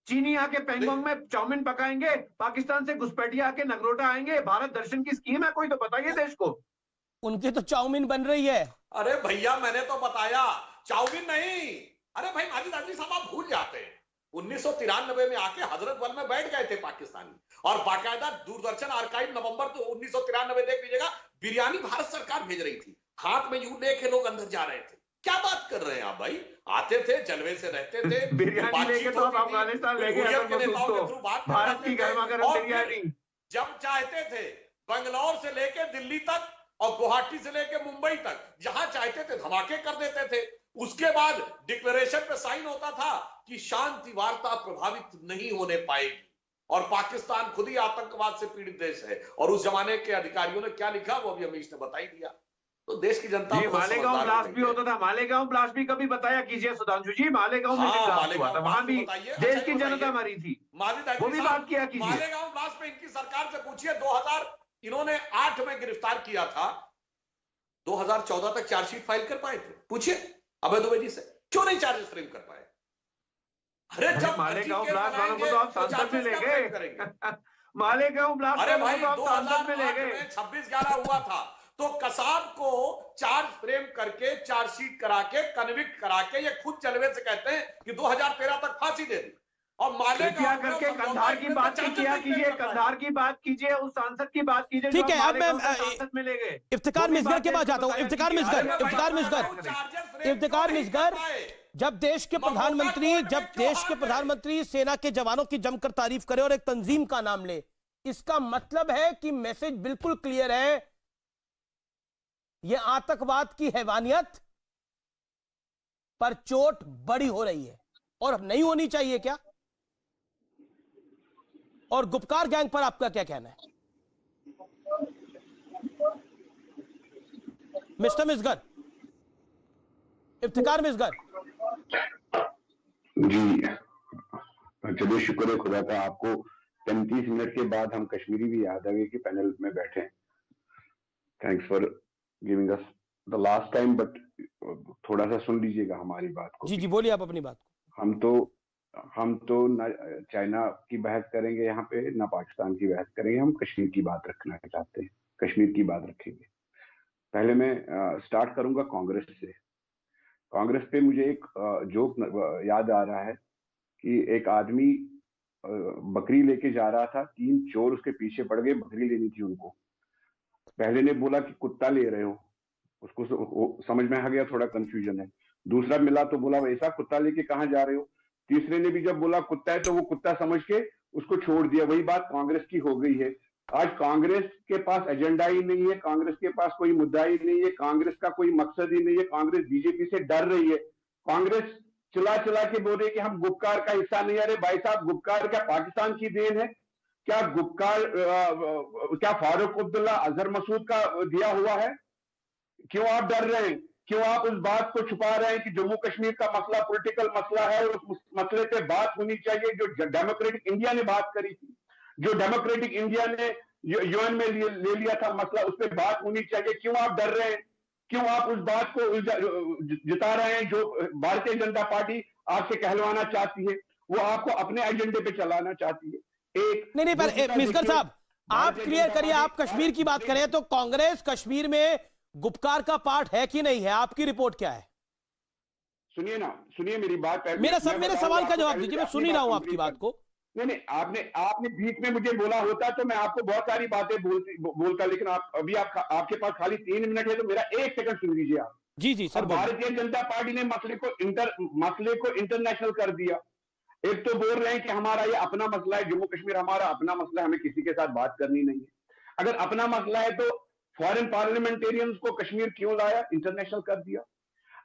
चीनी आके पेंगोंग में चाउमीन पकाएंगे, पाकिस्तान से घुसपैठिया आके नगरोटा आएंगे, भारत दर्शन की स्कीम है कोई? तो बताइए देश को। उनकी तो चाउमीन बन रही है। अरे भैया, मैंने तो बताया चाउमीन नहीं। अरे भाई माजिद हैदरी साहब, आप भूल जाते हैं 1993 में आके हजरतबल में बैठ गए थे पाकिस्तानी, और बाकायदा दूरदर्शन आर्काइव नवंबर 1993 देख लीजिएगा, बिरयानी भारत सरकार भेज रही थी, हाथ में यूं लेके लोग अंदर जा रहे थे। क्या बात कर रहे हैं आप भाई? आते थे, जलवे से रहते थे, बिरयानी लेके तो आप अफगानिस्तान ले गए भारत की गर्मा गर्म बिरयानी। जब चाहते थे बंगलौर से लेके दिल्ली तक और गुवाहाटी से लेके मुंबई तक, जहां चाहते थे धमाके कर देते थे। उसके बाद डिक्लेरेशन पे साइन होता था कि शांति वार्ता प्रभावित नहीं होने पाएगी, और पाकिस्तान खुद ही आतंकवाद से पीड़ित देश है। और उस जमाने के अधिकारियों ने क्या लिखा वो अभी अमीश ने बता ही दिया। तो देश की जनता, मालेगांव ब्लास्ट भी होता था, मालेगांव ब्लास्ट भी कभी बताया कीजिए सुधांशु जी। मालेगांव में ब्लास्ट हुआ था, वहां भी देश की जनता मरी थी, वो भी बात किया कीजिए। मालेगांव ब्लास्ट पे इनकी सरकार से पूछिए, 2008 में गिरफ्तार किया था, 2014 तक चार्जशीट फाइल कर पाए थे? पूछिए अभय दुबे जी से, क्यों नहीं चार्जेस फ्रेम कर पाए? अरे जब मालेगांव ब्लास्ट वालों को तो आप संसद में ले गए। मालेगांव ब्लास्ट, अरे भाई तो आप संसद में ले गए। 26/11 हुआ था, तो कसाब को चार्ज फ्रेम करके, चार्जशीट करा के, कन्विक्ट करा के, ये खुद जलवे से कहते हैं कि 2013 तक फांसी दे दी। और मालेगांव करके कंधार की बात किया कीजिए, कंधार की बात कीजिए, उस सांसद की बात कीजिए। ठीक है, अब मैं सांसद में ले गए। इफ्तिकार मिसगर के पास जाता हूं। इफ्तिकार मिसगर, जब देश के प्रधानमंत्री सेना के जवानों की जमकर तारीफ करे और एक तंजीम का नाम ले, इसका मतलब है कि मैसेज बिल्कुल क्लियर है ये आतंकवाद की हैवानियत पर चोट बड़ी हो रही है और अब नहीं होनी चाहिए क्या? और गुपकार गैंग पर आपका क्या कहना है मिस्टर मिसगर, इफ्तिकार मिसगर? जी चलिए, शुक्र है खुदा का, आपको 35 मिनट के बाद हम कश्मीरी भी याद आ गए कि पैनल में बैठे हैं। Thanks for giving us the last time, but थोड़ा सा सुन लीजिएगा हमारी बात को। जी बोलिए आप अपनी बात को। हम तो ना चाइना की बहस करेंगे यहाँ पे, ना पाकिस्तान की बहस करेंगे, हम कश्मीर की बात रखना चाहते हैं, कश्मीर की बात रखेंगे। पहले मैं स्टार्ट करूंगा कांग्रेस से। कांग्रेस पे मुझे एक जोक याद आ रहा है कि एक आदमी बकरी लेके जा रहा था, 3 चोर उसके पीछे पड़ गए, बकरी लेनी थी उनको। पहले ने बोला कि कुत्ता ले रहे हो, उसको समझ में आ गया, थोड़ा कंफ्यूजन है। दूसरा मिला तो बोला वैसा कुत्ता लेके कहाँ जा रहे हो। तीसरे ने भी जब बोला कुत्ता है तो वो कुत्ता समझ के उसको छोड़ दिया। वही बात कांग्रेस की हो गई है। आज कांग्रेस के पास एजेंडा ही नहीं है, कांग्रेस के पास कोई मुद्दा ही नहीं है, कांग्रेस का कोई मकसद ही नहीं है। कांग्रेस बीजेपी से डर रही है। कांग्रेस चिल्ला के बोल रही है कि हम गुपकार का हिस्सा नहीं। अरे भाई साहब, गुपकार क्या पाकिस्तान की देन है? क्या गुपकार क्या फारूक अब्दुल्ला, अजहर मसूद का दिया हुआ है? क्यों आप डर रहे हैं? क्यों आप उस बात को छुपा रहे हैं कि जम्मू कश्मीर का मसला पॉलिटिकल मसला है और उस मसले पे बात होनी चाहिए जो डेमोक्रेटिक इंडिया ने बात करी थी, जो डेमोक्रेटिक इंडिया ने यूएन में ले लिया था मसला, उस पर बात होनी चाहिए। क्यों आप डर रहे हैं? क्यों आप उस बात को जिता रहे हैं जो भारतीय जनता पार्टी आपसे कहलवाना चाहती है, वो आपको अपने एजेंडे पे चलाना चाहती है। एक नहीं पर मिसगर साहब, आप क्लियर करिए, आप कश्मीर की बात करें तो कांग्रेस कश्मीर में गुपकार का पार्ट है कि नहीं है? आपकी रिपोर्ट क्या है? सुनिए ना, सुनिए मेरी बात। मेरे सवाल का जवाब दीजिए, मैं सुन ही रहा हूं आपकी बात को। नहीं, आपने बीच में मुझे बोला होता तो मैं आपको बहुत सारी बातें बोलता, लेकिन आपके पास खाली 3 मिनट है तो मेरा 1 सेकंड सुन लीजिए आप। जी सर। भारतीय जनता पार्टी ने मसले को इंटरनेशनल कर दिया। एक तो बोल रहे हैं कि हमारा ये अपना मसला है, जम्मू कश्मीर हमारा अपना मसला है, हमें किसी के साथ बात करनी नहीं है। अगर अपना मसला है तो फॉरेन पार्लियामेंटेरियंस को कश्मीर क्यों लाया? इंटरनेशनल कर दिया।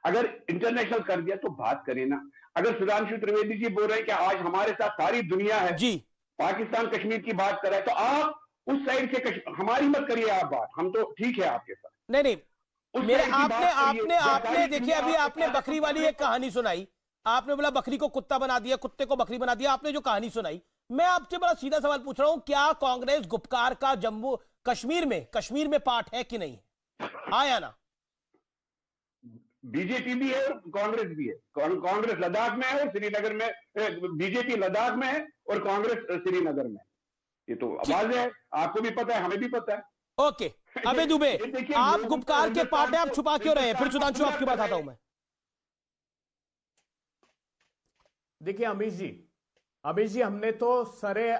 अगर इंटरनेशनल कर दिया तो बात करें ना। अगर सुधांशु त्रिवेदी जी बोल रहे हैं कि आज हमारे साथ सारी दुनिया है जी, पाकिस्तान कश्मीर की बात कर रहा है, तो आप उस साइड से हमारी मत करिए आप बात, हम तो ठीक है आपके साथ। नहीं मेरे आपने देखिए, अभी आपने बकरी वाली एक कहानी सुनाई। आपने बोला बकरी को कुत्ता बना दिया, कुत्ते को बकरी बना दिया। आपने जो कहानी सुनाई, मैं आपसे बड़ा सीधा सवाल पूछ रहा हूं, क्या कांग्रेस गुपकार का जम्मू कश्मीर में पार्ट है कि नहीं? आया ना? बीजेपी भी है और कांग्रेस भी है। कांग्रेस लद्दाख में है और श्रीनगर में, बीजेपी लद्दाख में है और कांग्रेस श्रीनगर में। ये तो आवाज है, आपको भी पता है, हमें भी पता है। ओके अबे दुबे, आप गुपकार के पार्ट है, आप छुपा क्यों रहे हैं? फिर सुधांशु आपकी बात आता हूं मैं। देखिए अमीश जी, हमने तो सरे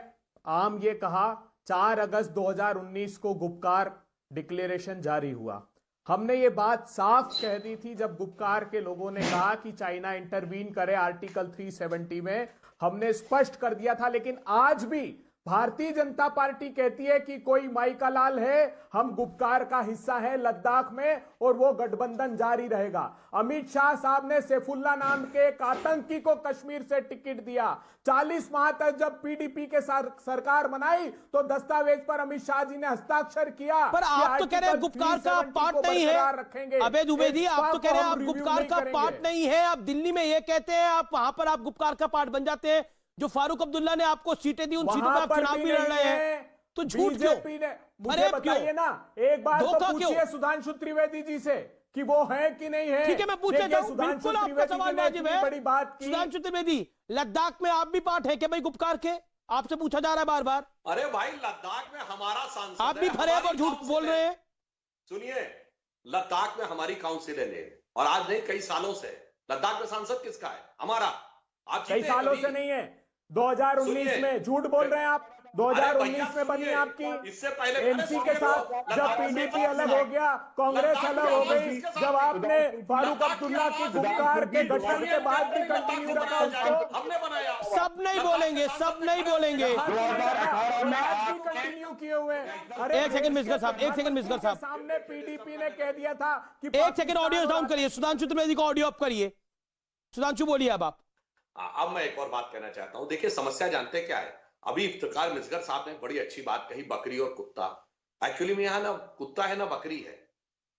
आम ये कहा 4 अगस्त 2019 को गुपकार डिक्लेरेशन जारी हुआ। हमने ये बात साफ कह दी थी जब गुपकार के लोगों ने कहा कि चाइना इंटरवीन करे आर्टिकल 370 में, हमने स्पष्ट कर दिया था। लेकिन आज भी भारतीय जनता पार्टी कहती है कि कोई माई का लाल है, हम गुपकार का हिस्सा है लद्दाख में और वो गठबंधन जारी रहेगा। अमित शाह साहब ने सैफुल्ला नाम के एक आतंकी को कश्मीर से टिकट दिया। 40 माह तक जब पीडीपी के सरकार बनाई तो दस्तावेज पर अमित शाह जी ने हस्ताक्षर किया। पर आप तो कह रहे हैं गुपकार का पार्ट नहीं है। अबे दुबे जी, आप तो कह रहे हैं आप गुपकार का पार्ट नहीं है। आप दिल्ली में ये कहते हैं, आप वहां पर आप गुपकार का पार्ट बन जाते हैं। जो फारूक अब्दुल्ला ने आपको सीटें दी, उन सीटों पर आप चुनाव भी लड़ रहे हैं, तो झूठ क्यों? मुझे बताइए ना, एक बार तो पूछिए सुधांशु त्रिवेदी जी से कि वो है कि नहीं है। ठीक है, मैं पूछना चाहूं, बिल्कुल आपका सवाल वाजिब है। बड़ी बात की सुधांशु त्रिवेदी, लद्दाख में आप भी पार्ट है क्या भाई गुपकार के? आपसे पूछा जा रहा है बार बार। अरे भाई, लद्दाख में हमारा सांसद, आप भी फरेब और झूठ बोल रहे हैं। सुनिए, लद्दाख में हमारी काउंसिल है और आज नहीं, कई सालों से लद्दाख में सांसद किसका है? हमारा। आप कई सालों से नहीं है, 2019 में। झूठ बोल रहे हैं आप। 2019 में बनी आपकी इससे पहले एनसी के साथ, जब पीडीपी अलग हो गया, कांग्रेस अलग हो गई, जब आपने फारूक अब्दुल्ला की गुप्कार के गठन के बाद भी कंटिन्यू रखा उसको। हमने बनाया। सब नहीं बोलेंगे, सब नहीं बोलेंगे। कंटिन्यू किए हुए। अरे एक सेकंड मिस्टर साहब, एक सेकंड मिस्टर साहब, सामने पीडीपी ने कह दिया था कि एक सेकंड ऑडियो डाउन करिए, सुधांशु त्रिवेदी को ऑडियो अप करिए। सुधांशु बोलिए अब आप। अब मैं एक और बात कहना चाहता हूं। देखिए समस्या जानते क्या है, अभी इफ्तिकार मिसगर साहब ने बड़ी अच्छी बात कही, बकरी और कुत्ता। एक्चुअली में यहाँ ना कुत्ता है ना बकरी है।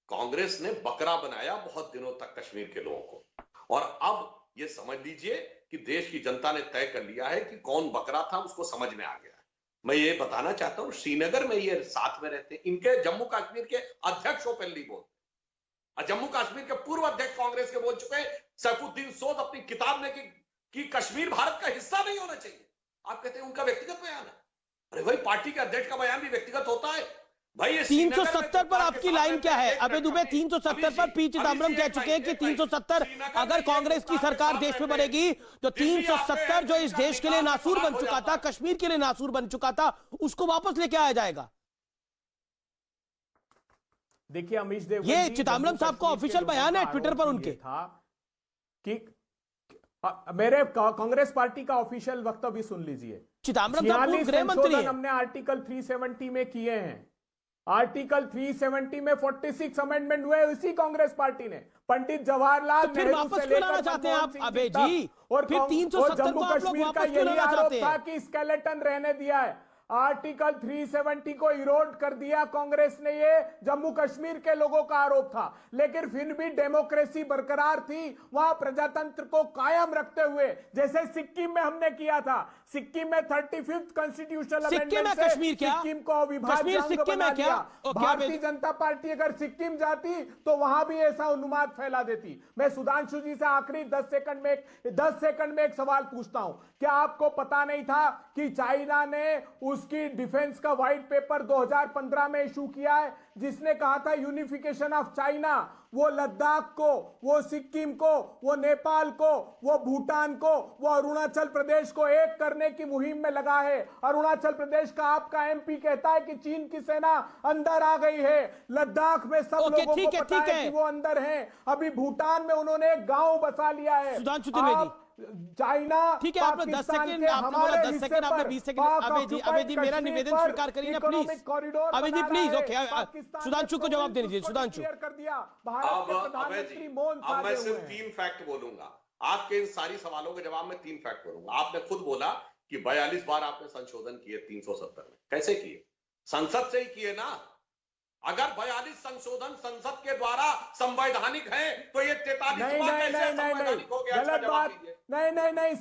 कांग्रेस ने बकरा बनाया बहुत दिनों तक कश्मीर के लोगों को, और अब ये समझ लीजिए कि देश की जनता ने तय कर लिया है कि कौन बकरा था, उसको समझ में आ गया है। मैं ये बताना चाहता हूं, श्रीनगर में ये साथ में रहते हैं, इनके जम्मू कश्मीर के अध्यक्ष ओपनली बोलते, जम्मू कश्मीर के पूर्व अध्यक्ष कांग्रेस के बोल चुके हैं। सैफुद्दीन सोद अपनी किताब में कि कश्मीर भारत का हिस्सा नहीं होना चाहिए। आप कहते हैं उनका व्यक्तिगत बयान है। अरे भाई, पार्टी के अध्यक्ष का बयान भी व्यक्तिगत होता है भाई। ये 370 पर आपकी लाइन क्या है? अबे दुबे 370 पर पी चिदम्बरम कह चुके हैं कि 370 अगर कांग्रेस की सरकार देश में बनेगी तो 370 जो इस देश के लिए नासूर बन चुका था, कश्मीर के लिए नासूर बन चुका था, उसको वापस लेके आया जाएगा। देखिए अमीश देवगन, ये चिदम्बरम साहब का ऑफिशियल बयान है ट्विटर पर उनके, था कि मेरे कांग्रेस पार्टी का ऑफिशियल वक्तव्य सुन लीजिए। चिदम्बरम साहब गृह मंत्री हैं। हमने आर्टिकल 370 में किए हैं। आर्टिकल 370 में 46 अमेंडमेंट हुए उसी कांग्रेस पार्टी ने। पंडित जवाहरलाल तो फिर वापस क्यों लाना चाहते हैं आप अबे जी? और फिर 370 को आप लोग वापस क्यों लाना चाहते हैं? कि स्केलेटन रहने दिया है। आर्टिकल 370 को इरोड कर दिया कांग्रेस ने, ये जम्मू कश्मीर के लोगों का आरोप था। लेकिन फिर भी डेमोक्रेसी बरकरार थी वहां, प्रजातंत्र को कायम रखते हुए, जैसे सिक्किम में हमने किया था। सिक्किम में 35th कॉन्स्टिट्यूशनल अमेंडमेंट से सिक्किम को अविभाज्य बना दिया। भारतीय जनता पार्टी अगर सिक्किम जाती तो वहां भी ऐसा उन्माद फैला देती। मैं सुधांशु जी से आखिरी 10 सेकंड में एक सवाल पूछता हूं। क्या आपको पता नहीं था कि चाइना ने उसकी डिफेंस का व्हाइट पेपर 2015 में इशू किया है, जिसने कहा था यूनिफिकेशन ऑफ चाइना, वो लद्दाख को, वो सिक्किम को, वो नेपाल को, वो भूटान को, वो अरुणाचल प्रदेश को एक करने की मुहिम में लगा है। अरुणाचल प्रदेश का आपका एमपी कहता है कि चीन की सेना अंदर आ गई है। लद्दाख में सब लोगों को पता है कि वो अंदर हैं। अभी भूटान में उन्होंने एक गांव बसा लिया है। चाइना, ठीक है, आपने 10 सेकंड, आपने बोला 10 सेकंड, आपने 20 सेकंड। अबे जी मेरा निवेदन स्वीकार करिए ना प्लीज। अबे जी प्लीज, ओके, सुधांशु को जवाब देने दीजिए। सुधांशु, कर दिया भारत के प्रधानमंत्री मोहन अब मैं सिर्फ 3 फैक्ट बोलूंगा आपके इन सारी सवालों के जवाब में। 3 फैक्ट बोलूंगा। आपने खुद बोला कि 42 बार आपने संशोधन किए 370 में। कैसे किए? संसद से ही किए ना। अगर 42 संशोधन संसद के द्वारा संवैधानिक है तो ये 43वां कैसे संवैधानिक हो गया? गलत बात। नहीं,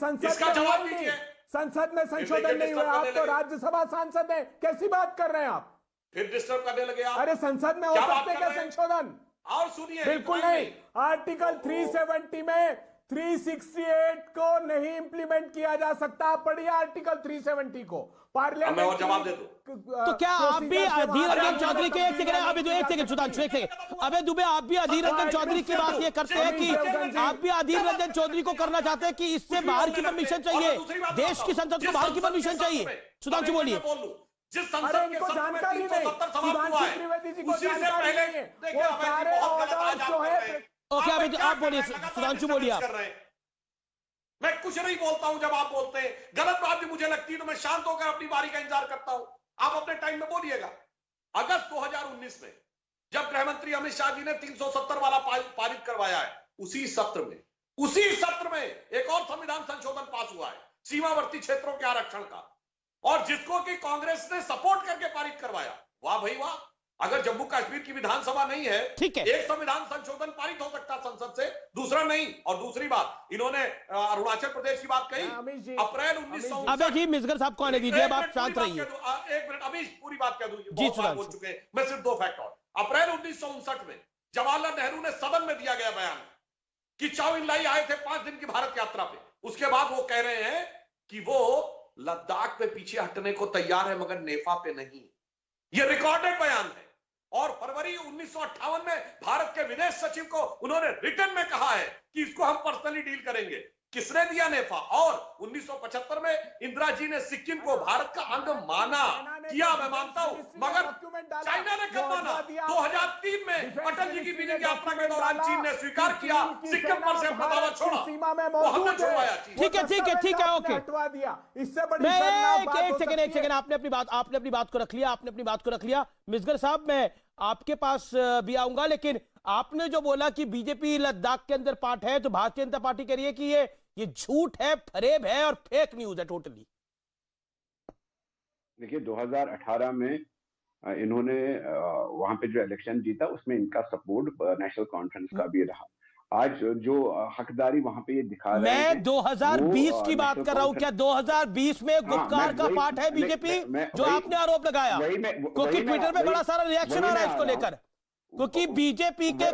संसद में संशोधन नहीं हुआ। आप तो राज्यसभा सांसद हैं, कैसी बात कर रहे हैं आप? फिर डिस्टर्ब करने लगे आप। अरे संसद में हो सकते क्या संशोधन? और सुनिए, बिल्कुल नहीं। आर्टिकल 370 में 368 को नहीं इंप्लीमेंट किया जा सकता। पढ़िए आर्टिकल 370 को। पार्लियामेंट और जवाब दे दो। तो क्या आप भी अधीर रंजन चौधरी के एक सेकंड सुधांशु, एक सेकंड। अबे दुबे, आप भी अधीर रंजन चौधरी की बात ये करते हैं कि आप भी अधीर रंजन चौधरी को करना चाहते हैं कि इससे बाहर की परमिशन चाहिए, देश की संसद को बाहर की परमिशन चाहिए। सुधांशु बोलिए। जिस संसद के जानकारी नहीं, सुधांशु त्रिवेदी जी को जानकारी नहीं है। वो सारे ऑर्डर्स जो है। ओके, अभी आप बोलिए, सुधांशु बोलिए आप। मैं कुछ नहीं बोलता हूं जब आप बोलते हैं। गलत बात भी मुझे लगती है तो मैं शांत होकर अपनी बारी का इंतजार करता हूं। आप अपने टाइम में बोलिएगा। अगस्त 2019 में जब गृह मंत्री अमित शाह जी ने 370 वाला पारित करवाया है, उसी सत्र में एक और संविधान संशोधन पास हुआ है सीमावर्ती क्षेत्रों के आरक्षण का, और जिसको कि कांग्रेस ने सपोर्ट करके पारित करवाया। वाह भाई वाह। अगर जम्मू कश्मीर की विधानसभा नहीं है, ठीक है, एक संविधान संशोधन पारित हो सकता संसद से, दूसरा नहीं। और दूसरी बात, इन्होंने अरुणाचल प्रदेश की बात कही। अप्रैल 1959। अबे जी मिसगर साहब को आने दीजिए, अब आप शांत रहिए। एक मिनट, अभी पूरी बात कह दूं। जी, बोल चुके हैं, मैं सिर्फ 2 फैक्ट और। अप्रैल 1959 में जवाहरलाल नेहरू ने सदन में दिया गया बयान कि चाउ इन लाई आए थे 5 दिन की भारत यात्रा पे। उसके बाद वो कह रहे हैं कि वो लद्दाख पे पीछे हटने को तैयार है मगर नेफा पे नहीं। ये रिकॉर्डेड बयान है। और फरवरी 1958 में भारत के विदेश सचिव को उन्होंने रिटर्न में कहा है कि इसको हम पर्सनली डील करेंगे। किसने दिया नेफा? और 1975 में इंदिरा जी ने सिक्किम को भारत का अंग माना, किया, मैं मानता हूं, मगर चाइना ने कब माना? 2003 में अटल जी की बीजिंग यात्रा के दौरान चीन ने स्वीकार किया, सिक्किम पर से अपना दावा छोड़ा, वो हमने छुड़वाया। ठीक है, ओके। इससे बड़ी मैं एक सेकंड, आपने अपनी बात को रख लिया। मिसगर साहब, मैं आपके पास भी आऊंगा, लेकिन आपने जो बोला कि बीजेपी लद्दाख के अंदर पार्ट है, तो भारतीय जनता पार्टी कह रही है कि ये झूठ है, फरेब है और फेक न्यूज है टोटली। देखिए 2018 में इन्होंने वहां पे जो इलेक्शन जीता उसमें इनका सपोर्ट नेशनल कॉन्फ्रेंस का भी रहा। आज जो हकदारी वहां पे ये दिखा रहे हैं, मैं 2020 की बात कर रहा हूं। क्या 2020 में गुपकार का पार्ट है बीजेपी, जो आपने आरोप लगाया? क्योंकि ट्विटर में बड़ा सारा रिएक्शन आ रहा है इसको लेकर, क्योंकि बीजेपी के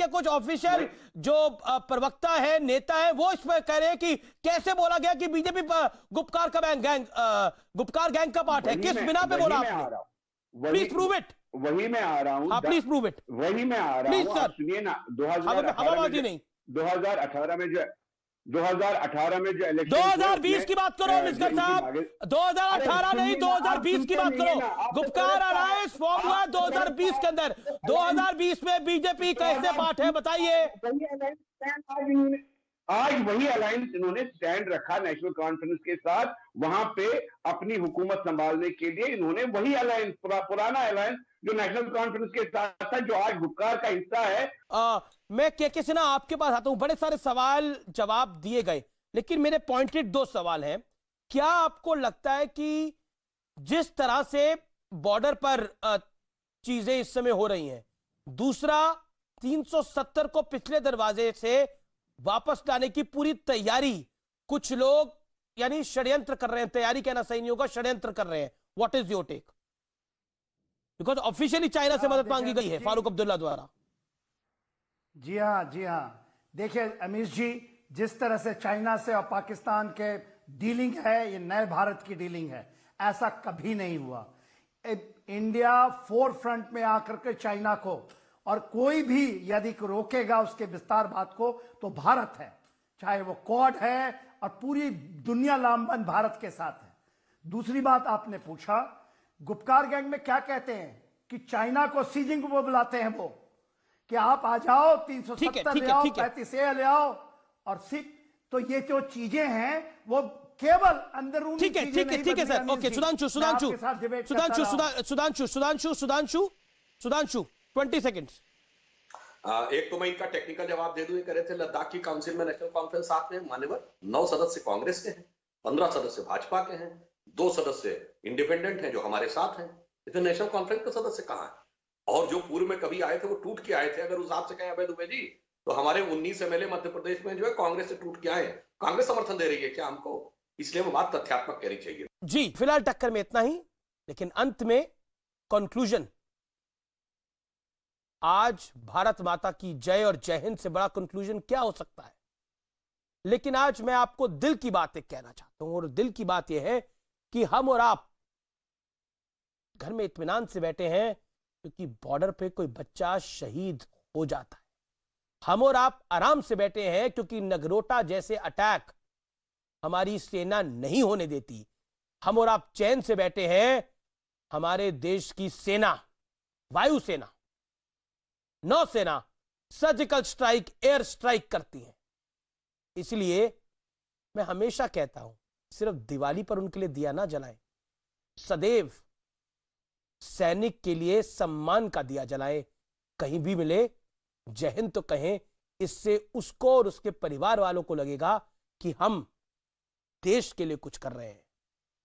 कुछ ऑफिशियल जो प्रवक्ता है, नेता है, वो इसमें कह रहे हैं कि कैसे बोला गया कि बीजेपी गुपकार गैंग का पार्ट है। किस बिना पे बोला आपने? Please prove it. वही मैं आ रहा हूँ, प्लीज प्रूव इट। वही मैं आ रहा हूँ, आप सुनिए ना। 2018 में 2018 में जो इलेक्शन, 2020 की बात करो मिस्टर साहब, 2018 नहीं, 2020 की बात करो। गुपकार अलायंस फॉर्म हुआ 2020 के अंदर। 2020 में बीजेपी कैसे पार्ट है, बताइए। आज वही अलायंस इन्होंने स्टैंड रखा नेशनल कॉन्फ्रेंस के साथ, वहां पे अपनी हुकूमत संभालने के लिए इन्होंने वही अलायंस, पुराना अलायंस जो नेशनल कॉन्फ्रेंस के साथ था, जो आज गुपकार का हिस्सा है। मैं के सिन्हा आपके पास आता हूं। बड़े सारे सवाल जवाब दिए गए, लेकिन मेरे पॉइंटेड 2 सवाल हैं। क्या आपको लगता है कि जिस तरह से बॉर्डर पर चीजें इस समय हो रही हैं, दूसरा 370 को पिछले दरवाजे से वापस लाने की पूरी तैयारी कुछ लोग यानी षड्यंत्र कर रहे हैं, तैयारी कहना सही नहीं होगा, षड्यंत्र कर रहे हैं, what is your take? Because officially China से मदद मांगी गई है फारूक अब्दुल्ला द्वारा। जी हाँ, देखिए अमीश जी, जिस तरह से चाइना से और पाकिस्तान के डीलिंग है, ये नए भारत की डीलिंग है, ऐसा कभी नहीं हुआ। इंडिया फोर फ्रंट में आकर के चाइना को, और कोई भी यदि रोकेगा उसके विस्तार बात को, तो भारत है, चाहे वो क्वाड है, और पूरी दुनिया लामबंद भारत के साथ है। दूसरी बात आपने पूछा, गुपकार गैंग में क्या कहते हैं कि चाइना को सीजिंग वो बुलाते हैं, वो कि आप आ जाओ, 370 ले आओ, 35 ले आओ और सिख। तो ये जो चीजें हैं वो केवल अंदरूनी ठीक है सर। Okay, Sudhanshu 20 seconds. एक तो मैं इनका टेक्निकल जवाब दे दूं। ये कह रहे थे लद्दाख की काउंसिल में नेशनल कॉन्फ्रेंस साथ में मान्यवर 9 सदस्य कांग्रेस के हैं, 15 सदस्य भाजपा के हैं, 2 सदस्य इंडिपेंडेंट हैं जो हमारे साथ हैं। तो नेशनल कॉन्फ्रेंस के सदस्य कहां है? और जो पूर्व में कभी आए थे वो टूट के आए थे। अगर उस आपसे कहें अभय दुबे जी, तो हमारे 19 एमएलए मध्य प्रदेश में जो है कांग्रेस से टूट के आए। कांग्रेस समर्थन दे रही है क्या हमको? इसलिए वो बात तथ्यात्मक कहनी चाहिए। जी, फिलहाल टक्कर में इतना ही, लेकिन अंत में कंक्लूजन, आज भारत माता की जय और जय हिंद से बड़ा कंक्लूजन क्या हो सकता है? लेकिन आज मैं आपको दिल की बात एक कहना चाहता हूं, और दिल की बात यह है कि हम और आप घर में इत्मीनान से बैठे हैं क्योंकि बॉर्डर पे कोई बच्चा शहीद हो जाता है। हम और आप आराम से बैठे हैं क्योंकि नगरोटा जैसे अटैक हमारी सेना नहीं होने देती। हम और आप चैन से बैठे हैं, हमारे देश की सेना, वायुसेना, नौसेना सर्जिकल स्ट्राइक, एयर स्ट्राइक करती है। इसलिए मैं हमेशा कहता हूं, सिर्फ दिवाली पर उनके लिए दिया ना जलाएं, सदैव सैनिक के लिए सम्मान का दिया जलाएं। कहीं भी मिले जय हिंद तो कहें, इससे उसको और उसके परिवार वालों को लगेगा कि हम देश के लिए कुछ कर रहे हैं।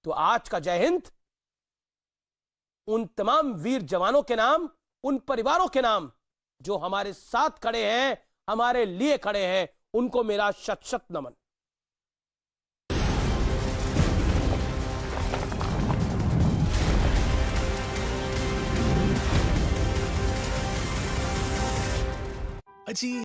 तो आज का जय हिंद उन तमाम वीर जवानों के नाम, उन परिवारों के नाम जो हमारे साथ खड़े हैं, हमारे लिए खड़े हैं, उनको मेरा शत शत नमन। अजी